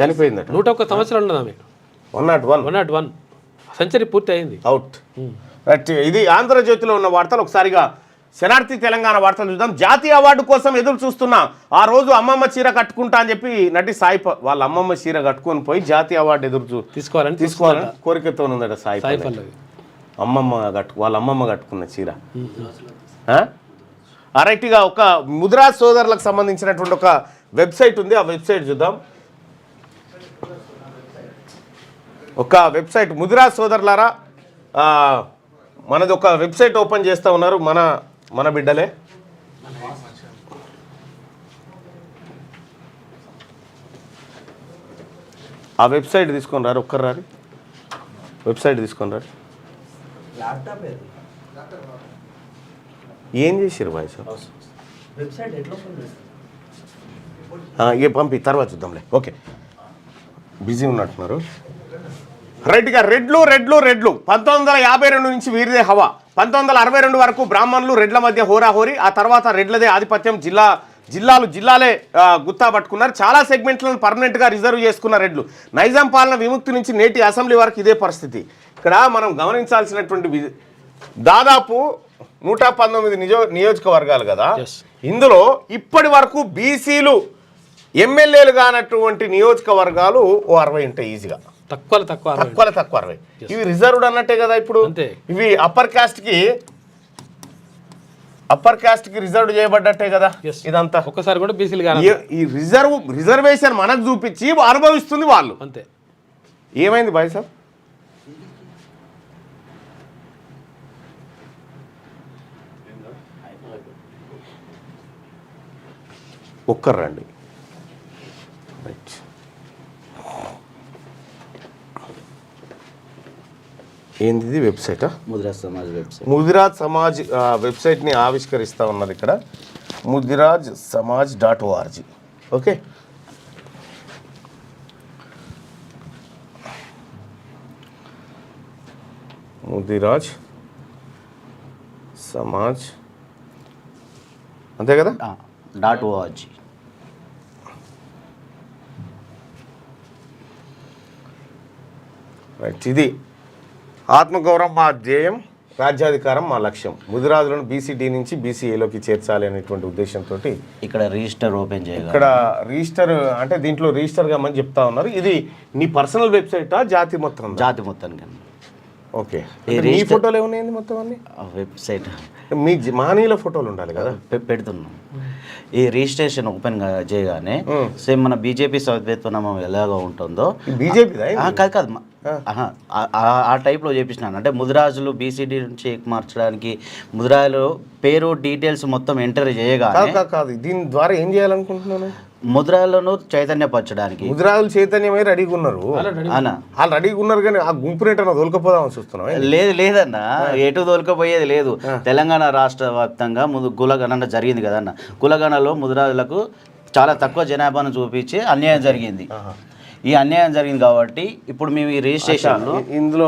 చనిపోయిందట. 101 సంవత్సరాలు ఉన్నది ఆమె. 101 సెంచరీ పూర్తి అయింది. అవుట్. ఇది ఆంధ్రజ్యోతిలో ఉన్న వార్తలు. ఒకసారిగా శనార్థి తెలంగాణ వార్తలు చూద్దాం. జాతీయ అవార్డు కోసం ఎదురు చూస్తున్నా. ఆ రోజు అమ్మమ్మ చీర కట్టుకుంటా అని చెప్పి నటి సాయి వాళ్ళ అమ్మమ్మ చీర కట్టుకొని పోయి జాతీయ అవార్డు తీసుకోవాలని కోరికతో ఉందట సాయి పల్లవి. వాళ్ళ అమ్మమ్మ కట్టుకున్న చీర. అరైట్గా ఒక ముదిరాజ్ సోదరులకు సంబంధించినటువంటి ఒక వెబ్సైట్ ఉంది. ఆ వెబ్సైట్ చూద్దాం. ఒక వెబ్సైట్ ముదిరాజ్ సోదరులారా మనది ఒక వెబ్సైట్ ఓపెన్ చేస్తూ ఉన్నారు మన బిడ్డలే. ఆ వెబ్సైట్ తీసుకొని రారు. ఒక్కరు రారు. వెబ్సైట్ తీసుకొని రారు. ఏం చేసారు వాయిస్? ఇక పంపి తర్వాత చూద్దాంలే. ఓకే బిజీ ఉన్నట్టున్నారు. రైట్గా రెడ్లు 1952 నుంచి వీరిదే హవా. 1962 వరకు బ్రాహ్మణులు రెడ్ల మధ్య హోరాహోరీ. ఆ తర్వాత రెడ్లదే ఆధిపత్యం. జిల్లా జిల్లాలే గుత్తా పట్టుకున్నారు. చాలా సెగ్మెంట్లను పర్మనెంట్గా రిజర్వ్ చేసుకున్న రెడ్లు. నైజాం పాలన విముక్తి నుంచి నేటి అసెంబ్లీ వరకు ఇదే పరిస్థితి. ఇక్కడ మనం గమనించాల్సినటువంటి దాదాపు 119 నియోజకవర్గాలు కదా. ఇందులో ఇప్పటి వరకు బీసీలు ఎమ్మెల్యేలు కానటువంటి నియోజకవర్గాలు ఓ 60 ఉంటాయి ఈజీగా. తక్కువ 60. ఇవి రిజర్వ్డ్ అన్నట్టే కదా. ఇప్పుడు ఇవి అప్పర్ కాస్ట్ కి రిజర్వ్ చేయబడ్డట్టే కదా. ఇదంతా ఒక్కసారి కూడా బీసీలు ఈ రిజర్వేషన్ మనకు చూపించి అనుభవిస్తుంది వాళ్ళు. అంతే. ఏమైంది బాయ్ సార్? ఒక్కరు రండి. రైట్. ఏంది వెబ్సైటా? ముదిరాజ్ సమాజ్ వెబ్సైట్ని ఆవిష్కరిస్తూ ఉన్నది ఇక్కడ. mudirajsamaj.org. ఓకే. ముదిరాజ్ సమాజ్ అంతే కదా .org. రైట్. ఇది ఆత్మగౌరవం మా ధ్యేయం, రాజ్యాధికారం మా లక్ష్యం. ముదిరాజులను బీసీడీ నుంచి బీసీఏలోకి చేర్చాలి అనేటువంటి ఉద్దేశంతో ఇక్కడ రిజిస్టర్ ఓపెన్ చేయాలి. ఇక్కడ రిజిస్టర్ అంటే దీంట్లో రిజిస్టర్ కామని చెప్తా ఉన్నారు. ఇది నీ పర్సనల్ వెబ్సైటా జాతి మొత్తం? జాతి మొత్తానికి. ఓకే. మీ ఫోటోలు ఏమున్నాయండి మొత్తం అన్ని? వెబ్సైట్ మీ మహనీయుల ఫోటోలు ఉండాలి కదా. పెడుతున్నాం. ఈ రిజిస్ట్రేషన్ ఓపెన్ చేయగానే సేమ్ మన బీజేపీ సభ్యత్వం ఎలాగో ఉంటుందో బీజేపీ కాదు ఆ టైప్లో చేపించినాను. అంటే ముదిరాజులు బీసీడీ నుంచి మార్చడానికి ముదిరాజులు పేరు డీటెయిల్స్ మొత్తం ఎంటర్ చేయగానే కాదు. దీని ద్వారా ఏం చేయాలనుకుంటున్నాను? ముద్రాలను చైతన్యపరచడానికి. ముద్రాలు చైతన్యమై రెడీగా ఉన్నారు. వాళ్ళు రెడీగా ఉన్నారు కానీ ఆ గుంపు రేటన్నా దొలకపోదామని చూస్తున్నాం. లేదన్న, ఎటు దొలకపోయేది లేదు. తెలంగాణ రాష్ట్ర వ్యాప్తంగా కులగణన జరిగింది కదన్న. కులగణలో ముద్రాలకు చాలా తక్కువ జనాభాను చూపించి అన్యాయం జరిగింది. ఈ అన్యాయం జరిగింది కాబట్టి ఇప్పుడు మేము ఈ రిజిస్ట్రేషన్ ఇందులో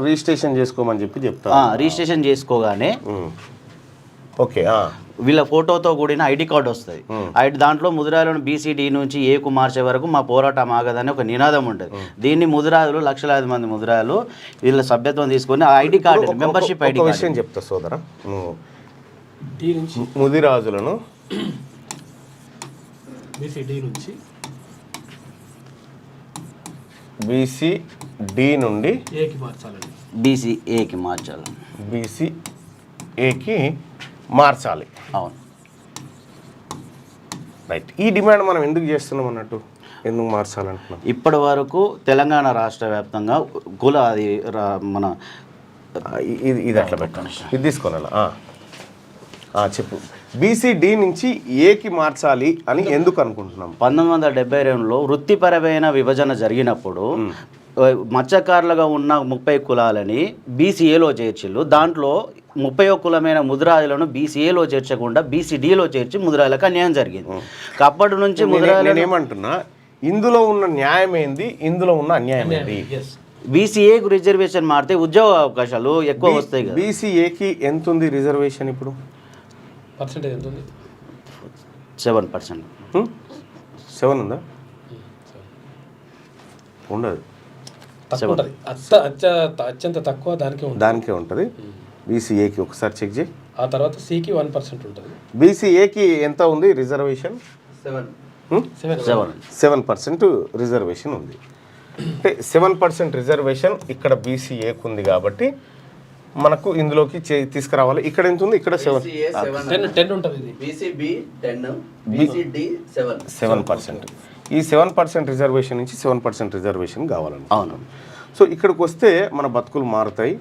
రిజిస్ట్రేషన్ చేసుకోమని చెప్తా. రిజిస్ట్రేషన్ చేసుకోగానే ఓకే వీళ్ళ ఫోటోతో కూడిన ఐడి కార్డు వస్తుంది. దాంట్లో ముదిరాలను బీసీడీ నుంచి ఏకు మార్చే వరకు మా పోరాటం ఆగదని ఒక నినాదం ఉంటుంది. దీన్ని ముదిరాజులు లక్షలాది మంది ముదిరాజులు వీళ్ళ సభ్యత్వం తీసుకొని ఆ ఐడి కార్డు మెంబర్షిప్ ఐడి విషయం చెప్తా సోదరా. ముదిరాజులను బీసీడీ నుండి బీసీఏకి మార్చాలి. అవును. రైట్. ఈ డిమాండ్ మనం ఎందుకు చేస్తున్నాం అన్నట్టు, ఎందుకు మార్చాలంటున్నాం? ఇప్పటి వరకు తెలంగాణ రాష్ట్ర వ్యాప్తంగా అది మన ఇది అట్లా పెట్టాను. ఇది తీసుకోవాలా? చెప్పు. బీసీడీ నుంచి ఏకి మార్చాలి అని ఎందుకు అనుకుంటున్నాం? 1972లో వృత్తిపరమైన విభజన జరిగినప్పుడు మత్స్యకారులుగా ఉన్న 30 కులాలని బీసీఏలో చేర్చిళ్ళు. దాంట్లో 31 కులమైన ముదిరాజులను బీసీఏలో చేర్చకుండా బీసీడీలో చేర్చి ముదిరాజులకు అన్యాయం జరిగింది. అప్పటి నుంచి ముదిరాజులు ఏమంటున్నా, ఇందులో ఉన్న న్యాయం ఏంది, ఇందులో ఉన్న అన్యాయం ఏంది? బీసీఏకు రిజర్వేషన్ మారితే ఉద్యోగ అవకాశాలు ఎక్కువ వస్తాయి కదా. బీసీఏకి ఎంత ఉంది రిజర్వేషన్ ఇప్పుడు? 7%. 7 ఉందా? ఉండదు. అత్యంత తక్కువ దానికే ఉంటుంది. బీసీఏకి ఒకసారి చెక్ చేయి. ఆ తర్వాత సికి 1% ఉంటుంది. బీసీఏకి ఎంత ఉంది రిజర్వేషన్? 7% రిజర్వేషన్ ఉంది. అంటే 7% రిజర్వేషన్ ఇక్కడ బీసీఏకి ఉంది కాబట్టి మనకు ఇందులోకి తీసుకురావాలి. ఇక్కడ ఎంత ఉంది? ఇక్కడ 10 ఉంటుంది. 7%. ఈ 7% రిజర్వేషన్ నుంచి 7% రిజర్వేషన్ కావాలండి. అవును. సో ఇక్కడికి వస్తే మన బతుకులు మారుతాయి.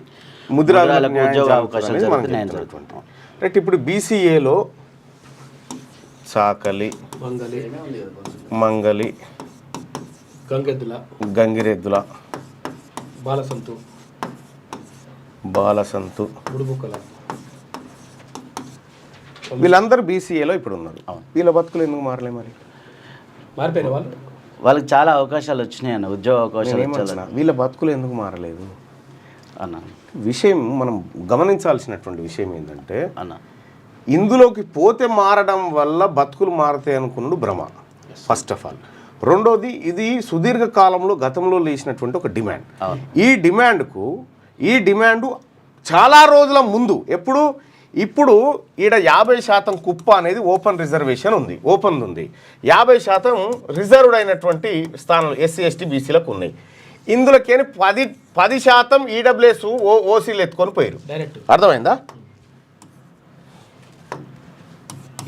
ముదిరాజులకు ఉద్యోగ అవకాశాలు రైట్. ఇప్పుడు బీసీఏలో చాకలి, మంగలి, గంగిరెద్దుల, బాలసంతు వీళ్ళందరూ బీసీఏలో ఇప్పుడు ఉన్నారు. వీళ్ళ బతుకులు ఎందుకు మారలే? మరి మారిపోయిన వాళ్ళకి చాలా అవకాశాలు వచ్చినాయి అన్న, ఉద్యోగ అవకాశాలు. వీళ్ళ బతుకులు ఎందుకు మారలేదు అన్న? విషయం మనం గమనించాల్సినటువంటి విషయం ఏంటంటే అన్న, ఇందులోకి పోతే మారడం వల్ల బతుకులు మారతాయి అనుకున్నాడు భ్రమ ఫస్ట్ ఆఫ్ ఆల్. రెండోది ఇది సుదీర్ఘ కాలంలో గతంలో లేచినటువంటి ఒక డిమాండ్. ఈ డిమాండు చాలా రోజుల ముందు ఇప్పుడు ఈడ 50% కుప్ప అనేది ఓపెన్ రిజర్వేషన్ ఉంది, ఓపెన్ ఉంది. 50% రిజర్వ్డ్ అయినటువంటి స్థానాలు ఎస్సీ ఎస్టీ బీసీలకు ఉన్నాయి. ఇందులోకేని 10% ఈడబ్ల్యూఎస్ ఓసీలు ఎత్తుకొని పోయారు. అర్థమైందా?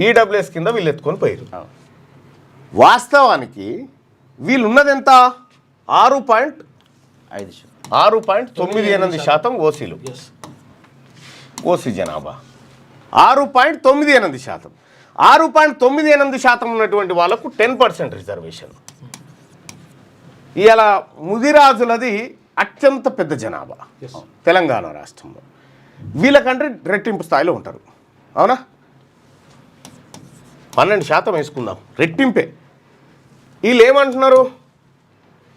ఈడబ్ల్యూఎస్ కింద వీళ్ళు ఎత్తుకొని పోయారు. వాస్తవానికి వీళ్ళు ఉన్నది ఎంత? 6.98% ఓసీలు, ఓసీ జనాభా 6.98%. 6.98% ఉన్నటువంటి వాళ్ళకు 10% రిజర్వేషన్. ఇలా ముదిరాజులది అత్యంత పెద్ద జనాభా తెలంగాణ రాష్ట్రంలో. వీళ్ళకంటే రెట్టింపు స్థాయిలో ఉంటారు. అవునా? 12% వేసుకుందాం, రెట్టింపే. వీళ్ళు ఏమంటున్నారు?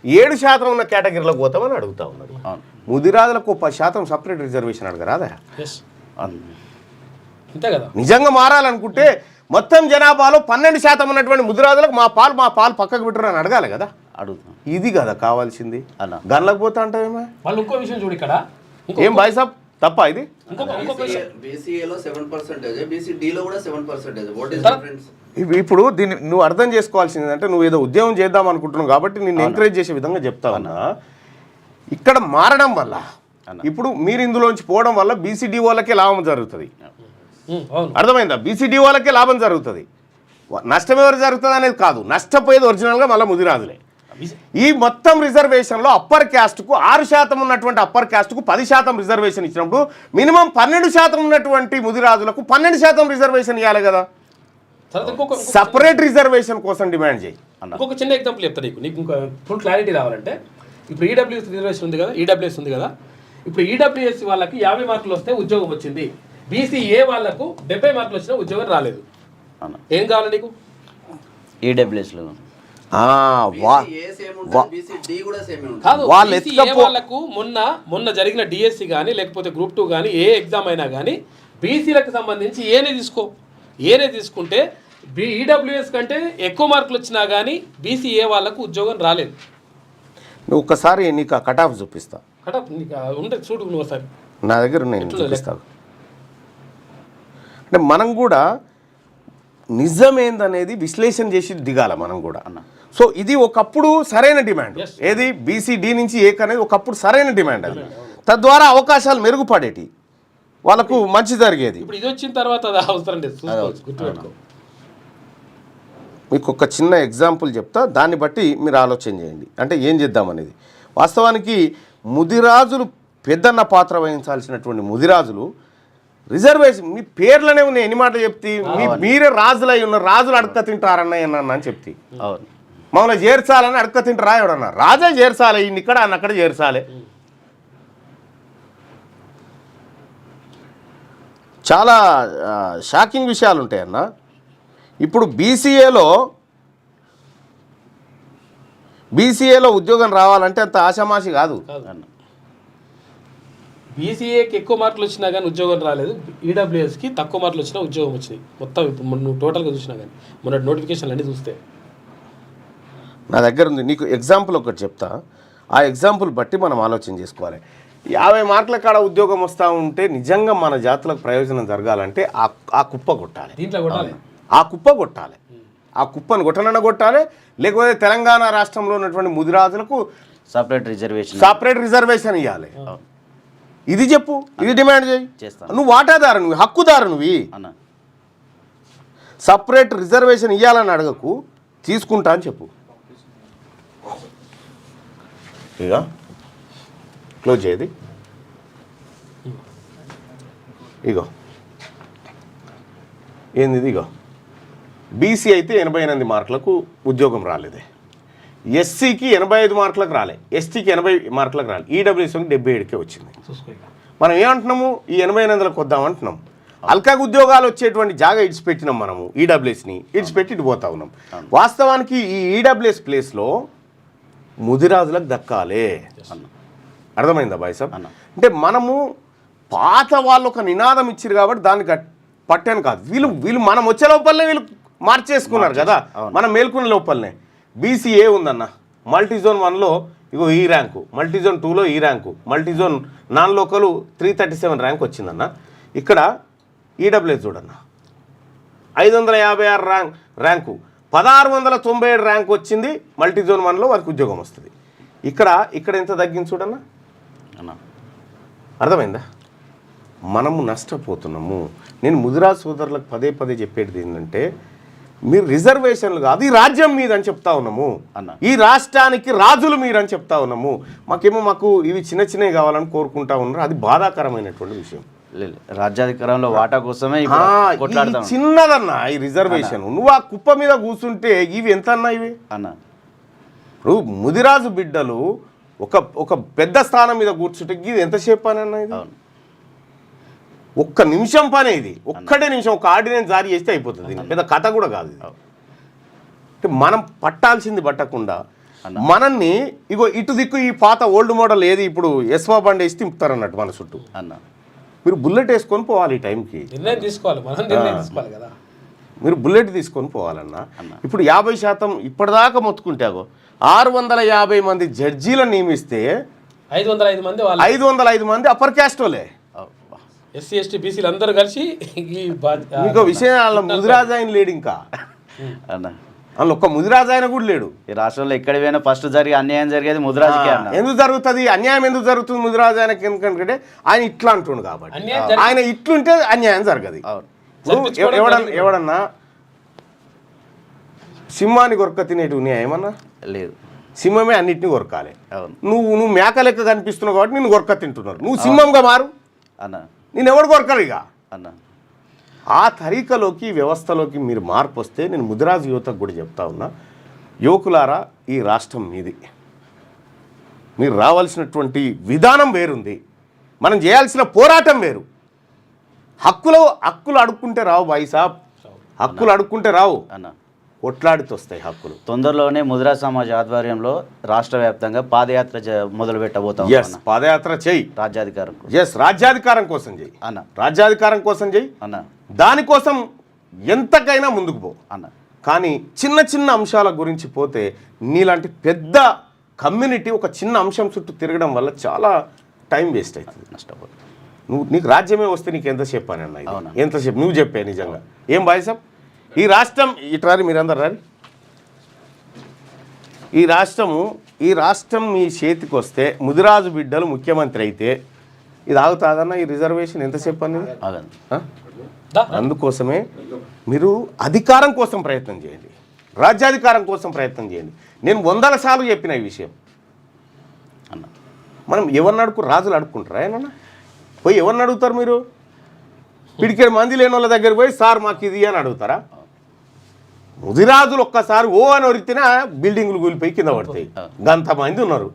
7% ఉన్న కేటగిరీలోకి పోతామని అడుగుతా ఉన్నారు. ముదిరాజులకు 10% సపరేట్ రిజర్వేషన్ అడగరాదా? అంతే కదా. నిజంగా మారాలనుకుంటే మొత్తం జనాభాలో 12% ఉన్నటువంటి ముదిరాజులకు మా పాలు పక్కకు పెట్టరు అని అడగాలి కదా. అడుగుతాం. ఇది కదా కావాల్సింది. గన్లకు పోతా అంటావేమో. వాళ్ళు ఇంకో విషయం చూడు ఇక్కడ. ఏం బాయ్ సాబ్ తప్ప ఇది? బీసీఏలో 7%, బీసీడీలో కూడా 7%. What is difference? ఇప్పుడు దీన్ని నువ్వు అర్థం చేసుకోవాల్సింది ఏంటంటే, నువ్వు ఏదో ఉద్యమం చేద్దాం అనుకుంటున్నావు కాబట్టి నేను ఎంకరేజ్ చేసే విధంగా చెప్తా ఉన్నా. ఇక్కడ మారడం వల్ల ఇప్పుడు మీరు ఇందులోంచి పోవడం వల్ల బీసీడీ వాళ్ళకే లాభం జరుగుతుంది. అర్థమైందా? బీసీడీ వాళ్ళకే లాభం జరుగుతుంది. నష్టం ఎవరు జరుగుతుంది అనేది కాదు, నష్టపోయేది ఒరిజినల్గా మళ్ళీ ముదిరాజులే. ఈ మొత్తం రిజర్వేషన్లో అప్పర్ క్యాస్ట్కు 6% ఉన్నటువంటి అప్పర్ క్యాస్ట్కు 10% రిజర్వేషన్ ఇచ్చినప్పుడు మినిమం 12% ఉన్నటువంటి ముదిరాజులకు 12% రిజర్వేషన్ ఇవ్వాలి కదా. సపరేట్ రిజర్వేషన్ కోసం డిమాండ్ చేయి. ఇంకొక చిన్న ఎగ్జాంపుల్ చెప్తా నీకు ఇంకా ఫుల్ క్లారిటీ రావాలంటే. ఇప్పుడు ఈడబ్ల్యూఎస్ రిజర్వేషన్ ఉంది కదా, ఈడబ్ల్యూఎస్ ఉంది కదా. ఇప్పుడు ఈడబ్ల్యూఎస్ వాళ్ళకి 50 మార్కులు వస్తే ఉద్యోగం వచ్చింది. బీసీఏ వాళ్ళకు 70 మార్కులు వచ్చినా ఉద్యోగం రాలేదు. ఏం కావాలి నీకు? ఈడబ్ల్యూఎస్లో వాళ్ళకు మొన్న జరిగిన డిఎస్సి కానీ లేకపోతే గ్రూప్ 2 కానీ ఏ ఎగ్జామ్ అయినా కానీ బీసీలకు సంబంధించి ఏనే తీసుకుంటే ఈడబ్ల్యూఎస్ కంటే ఎక్కువ మార్కులు వచ్చినా కానీ బీసీఏ వాళ్ళకు ఉద్యోగం రాలేదు. నువ్వు ఒక్కసారి నీకు ఆ కట్ ఆఫ్ చూపిస్తా. కట్ ఆఫ్ ఉంటే చూడు నువ్వు ఒకసారి. నా దగ్గర నేను చూపిస్తాను. అంటే మనం కూడా నిజమేందనేది విశ్లేషణ చేసి దిగాల మనం కూడా. సో ఇది ఒకప్పుడు సరైన డిమాండ్. ఏది? బీసీడీ నుంచి ఏక్ అనేది ఒకప్పుడు సరైన డిమాండ్. అది తద్వారా అవకాశాలు మెరుగుపడేటి, వాళ్ళకు మంచి జరిగేది. ఇప్పుడు ఇది వచ్చిన తర్వాత అది అవసరం లేదు. మీకు ఒక చిన్న ఎగ్జాంపుల్ చెప్తా, దాన్ని బట్టి మీరు ఆలోచన చేయండి. అంటే ఏం చేద్దామనేది. వాస్తవానికి ముదిరాజులు పెద్దన్న పాత్ర వహించాల్సినటువంటి ముదిరాజులు రిజర్వేషన్ మీ పేర్లనే ఉన్నాయి. ఎన్ని మాటలు చెప్తే మీరే రాజులై ఉన్న రాజులు అడక్క తింటారన్న అని చెప్తే మమ్మల్ని చేర్చాలని అడక్క తింటారా ఎవడన్నా? రాజే చేర్చాలి, ఇన్ని ఇక్కడ అన్న అక్కడ చేర్చాలి. చాలా షాకింగ్ విషయాలు ఉంటాయన్న. ఇప్పుడు బీసీఏలో ఉద్యోగం రావాలంటే అంత ఆషామాషి కాదు. బీసీఏకి ఎక్కువ మార్కులు వచ్చినా కానీ ఉద్యోగం రాలేదు, ఈడబ్ల్యూఎస్కి తక్కువ మార్కులు వచ్చినా ఉద్యోగం వచ్చినాయి. మొత్తం ఇప్పుడు నువ్వు టోటల్గా చూసినా కానీ మొన్న నోటిఫికేషన్లు అన్నీ చూస్తే నా దగ్గర ఉంది. నీకు ఎగ్జాంపుల్ ఒకటి చెప్తా, ఆ ఎగ్జాంపుల్ బట్టి మనం ఆలోచన చేసుకోవాలి. 50 మార్కుల కాడ ఉద్యోగం వస్తూ ఉంటే నిజంగా మన జాతులకు ప్రయోజనం జరగాలంటే ఆ కుప్ప కొట్టాలి. దీంట్లో కొట్టాలి, ఆ కుప్ప కొట్టాలి. ఆ కుప్పను కొట్టాలి. లేకపోతే తెలంగాణ రాష్ట్రంలో ఉన్నటువంటి ముదిరాజులకు సపరేట్ రిజర్వేషన్ ఇవ్వాలి. ఇది చెప్పు, ఇది డిమాండ్ చేయి. నువ్వు వాటాదారు, నువ్వు హక్కుదారు, నువ్వు సపరేట్ రిజర్వేషన్ ఇవ్వాలని అడగకు, తీసుకుంటా అని చెప్పు. ఇక క్లోజ్ చేయది. ఇగో ఏంది ఇది? ఇగో బీసీ అయితే 88 మార్కులకు ఉద్యోగం రాలేదే, ఎస్సీకి 85 మార్కులకు రాలే, ఎస్టీకి 80 మార్కులకు రాలే, ఈడబ్ల్యూఎస్కి 77కే వచ్చింది. మనం ఏమంటున్నాము? ఈ 88లకు వద్దామంటున్నాం. అల్కాగ్ ఉద్యోగాలు వచ్చేటువంటి జాగా ఇడిచిపెట్టినాం మనము. ఈడబ్ల్యూఎస్ని ఇడిచిపెట్టి ఇటు పోతా ఉన్నాం. వాస్తవానికి ఈ ఈడబ్ల్యూఎస్ ప్లేస్లో ముదిరాజులకు దక్కాలే. అర్థమైందా బాయ్ సాబ్? అంటే మనము పాత వాళ్ళు ఒక నినాదం ఇచ్చారు కాబట్టి దాన్ని పట్టాను కాదు, వీళ్ళు మనం వచ్చే లోపలనే వీళ్ళు మార్చేసుకున్నారు కదా, మనం మేల్కొన్న లోపలనే. బీసీఏ ఉందన్న, మల్టీజోన్ 1లో ఇగో ఈ ర్యాంకు, మల్టీజోన్ 2లో ఈ ర్యాంకు, మల్టీజోన్ నాన్ లోకలు 337 ర్యాంక్ వచ్చిందన్న. ఇక్కడ ఈడబ్ల్యూఎస్ చూడన్న 556 ర్యాంకు, 1697 ర్యాంక్ వచ్చింది. మల్టీజోన్ 1లో వారికి ఉద్యోగం వస్తుంది. ఇక్కడ ఎంత తగ్గింది చూడన్నా, అర్థమైందా? మనము నష్టపోతున్నాము. నేను ముదిరాజ్ సోదరులకు పదే పదే చెప్పేది ఏంటంటే, మీరు రిజర్వేషన్లు కాదు, ఈ రాజ్యం మీదని చెప్తా ఉన్నాము అన్న, ఈ రాష్ట్రానికి రాజులు మీరని చెప్తా ఉన్నాము. మాకు ఇవి చిన్న చిన్నవి కావాలని కోరుకుంటా ఉన్నారు. అది బాధాకరమైనటువంటి విషయం. రాజ్యాధికారంలో వాటా కోసమే చిన్నదన్న ఈ రిజర్వేషన్. నువ్వు ఆ కుప్ప మీద కూర్చుంటే ఇవి ఎంత అన్నా ఇవి అన్న. ఇప్పుడు ముదిరాజు బిడ్డలు ఒక పెద్ద స్థానం మీద కూర్చుంటే ఇది ఎంతసేపు పని అన్న? ఇది ఒక్క నిమిషం పని, ఇది ఒక్కటే నిమిషం, ఒక ఆర్డినెన్స్ జారీ చేస్తే అయిపోతుంది. పెద్ద కథ కూడా కాదు ఇది. అంటే మనం పట్టాల్సింది పట్టకుండా మనల్ని ఇగో ఇటు దిక్కు ఈ పాత ఓల్డ్ మోడల్ ఏది ఇప్పుడు ఎస్మా బండి వేసి తింపుతారు అన్నట్టు మన చుట్టూ. అన్న మీరు బుల్లెట్ వేసుకొని పోవాలి ఈ టైంకి, నిర్ణయం తీసుకోవాలి, మనం నిర్ణయం తీసుకోవాలి కదా. మీరు బుల్లెట్ తీసుకొని పోవాలన్నా. ఇప్పుడు 50% ఇప్పటిదాకా మొత్తుకుంటాగో 650 మంది జడ్జీలను నియమిస్తే 505 మంది 505 మంది అప్పర్ క్యాస్ట్ వాళ్ళే, ఎస్సీ ఎస్టీ బీసీలు అందరూ కలిసి ఇంకో విషయం వాళ్ళ ముదిరాజు ఆయన లేడు ఇంకా అన్న. వాళ్ళు ఒక్క ముదిరాజు ఆయన కూడా లేడు. ఈ రాష్ట్రంలో ఎక్కడ పోయినా ఫస్ట్ జరిగే అన్యాయం జరిగేది ముదిరాజుకే అన్న. ఎందుకు జరుగుతుంది అన్యాయం? ఎందుకు జరుగుతుంది ముదిరాజు ఆయనకి? ఎందుకంటే ఆయన ఇట్లా అంటుండు కాబట్టి. ఆయన ఇట్లుంటే అన్యాయం జరగదు. ఎవడన్నా సింహాన్ని కొరక తినేటివి న్యాయమన్నా లేదు, సింహమే అన్నిటిని కొరకాలి. నువ్వు మేక లెక్క కనిపిస్తున్నావు కాబట్టి నేను కొరక తింటున్నారు. నువ్వు సింహంగా మారు అన్న, నేను ఎవడు కొరకరు ఇక అన్న. ఆ తరీకలోకి వ్యవస్థలోకి మీరు మార్పు వస్తే, నేను ముదిరాజు యువతకు కూడా చెప్తా ఉన్నా, యువకులారా ఈ రాష్ట్రం మీది, మీరు రావాల్సినటువంటి విధానం వేరుంది, మనం చేయాల్సిన పోరాటం వేరు. హక్కులు అడుక్కుంటే రావు బాయి సాబ్, హక్కులు అడుక్కుంటే రావు అన్న, కొట్లాడితే వస్తాయి హక్కులు. తొందరలోనే ముదిరాజ్ సమాజ్ ఆధ్వర్యంలో రాష్ట్ర వ్యాప్తంగా పాదయాత్ర మొదలు పెట్టబోతాం. పాదయాత్ర చెయ్యి, రాజ్యాధికారం రాజ్యాధికారం కోసం చెయ్యి అన్న, రాజ్యాధికారం కోసం చెయ్యి అన్న, దానికోసం ఎంతకైనా ముందుకు పో అన్న. కానీ చిన్న చిన్న అంశాల గురించి పోతే, నీలాంటి పెద్ద కమ్యూనిటీ ఒక చిన్న అంశం చుట్టూ తిరగడం వల్ల చాలా టైం వేస్ట్ అవుతుంది, నష్టపోతుంది. నీకు రాజ్యమే వస్తే నీకు ఎంతసేపు అని అన్న, ఎంతసేపు నువ్వు చెప్పే నిజంగా ఏం బాయ్ సాబ్. ఈ రాష్ట్రం ఇట్రారి, మీరందరు రారి, ఈ రాష్ట్రం మీ చేతికి వస్తే, ముదిరాజు బిడ్డలు ముఖ్యమంత్రి అయితే ఇది ఆగుతాదన్న? ఈ రిజర్వేషన్ ఎంతసేపు అని? అందుకోసమే మీరు అధికారం కోసం ప్రయత్నం చేయండి, రాజ్యాధికారం కోసం ప్రయత్నం చేయండి. నేను 100 సార్లు చెప్పిన ఈ విషయం. అన్న, మనం ఎవరిని రాజులు అడుక్కుంటారా? ఏమన్నా పోయి ఎవరిని అడుగుతారు మీరు? పిడికేడు మంది లేని వాళ్ళ దగ్గర పోయి సార్ మాకు ఇది అని అడుగుతారా? ముదిరాజులు ఒక్కసారి ఓ అని ఒరిగితేనే బిల్డింగులు కూలిపోయి కింద పడతాయి. గంతమంది ఉన్నారు,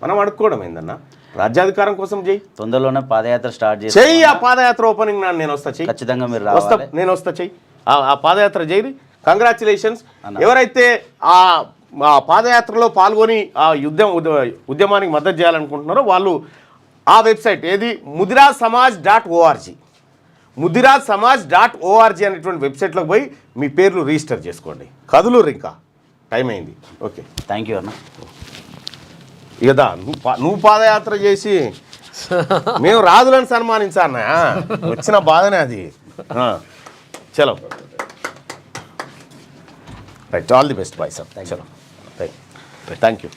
మనం అడుక్కోవడం ఏందన్న? రాజ్యాధికారం కోసం చెయ్యి. తొందరలోనే పాదయాత్ర స్టార్ట్ చెయ్యి. ఆ పాదయాత్ర ఓపెనింగ్ నేను వస్తా, చెయ్యి, ఖచ్చితంగా మీరు వస్తా, నేను వస్తా, చెయ్యి. ఆ పాదయాత్ర చేయి. కంగ్రాచులేషన్స్. ఎవరైతే ఆ పాదయాత్రలో పాల్గొని ఆ ఉద్యమానికి మద్దతు చేయాలనుకుంటున్నారో వాళ్ళు ఆ వెబ్సైట్ ఏది, mudirazsamaj.org, mudirazsamaj.org అనేటువంటి వెబ్సైట్లోకి పోయి మీ పేర్లు రిజిస్టర్ చేసుకోండి. కదులూరు, ఇంకా టైం అయింది. ఓకే, థ్యాంక్ యూ అన్న. ఇదా నువ్వు పాదయాత్ర చేసి మేము రాజులను సన్మానించాలన్నా, వచ్చిన బాధనే అది. చలో, right, all the best bye sir. చలో, thank you.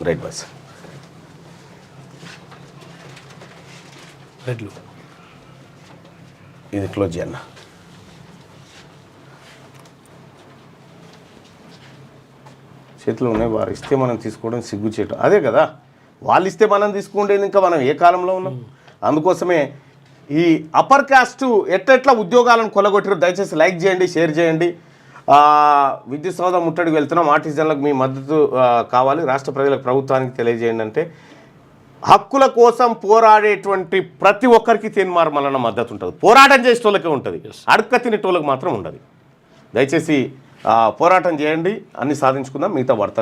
Right bye sir. రెడ్లు ఇది క్లోజ్ చేయన్న. చేతిలో ఉన్నాయి, వారు ఇస్తే మనం తీసుకోవడం సిగ్గుచేటు. అదే కదా, వాళ్ళు ఇస్తే మనం తీసుకుంటేది. ఇంకా మనం ఏ కాలంలో ఉన్నాం? అందుకోసమే ఈ అప్పర్ కాస్ట్ ఎట్లా ఉద్యోగాలను కొల్లగొట్టారు. దయచేసి లైక్ చేయండి, షేర్ చేయండి. విద్యుత్ సౌధ ముట్టడికి వెళ్తున్నాం, ఆర్టిజన్లకు మీ మద్దతు కావాలి, రాష్ట్ర ప్రజలకు, ప్రభుత్వానికి తెలియజేయండి అంటే, హక్కుల కోసం పోరాడేటువంటి ప్రతి ఒక్కరికి తీర్మార్మలన మద్దతు ఉంటుంది. పోరాటం చేసేటోళ్ళకే ఉంటుంది, అడుక్క తినేటోళ్ళకి మాత్రం ఉండదు. దయచేసి పోరాటం చేయండి, అన్ని సాధించుకుందాం. మిగతా వార్తలు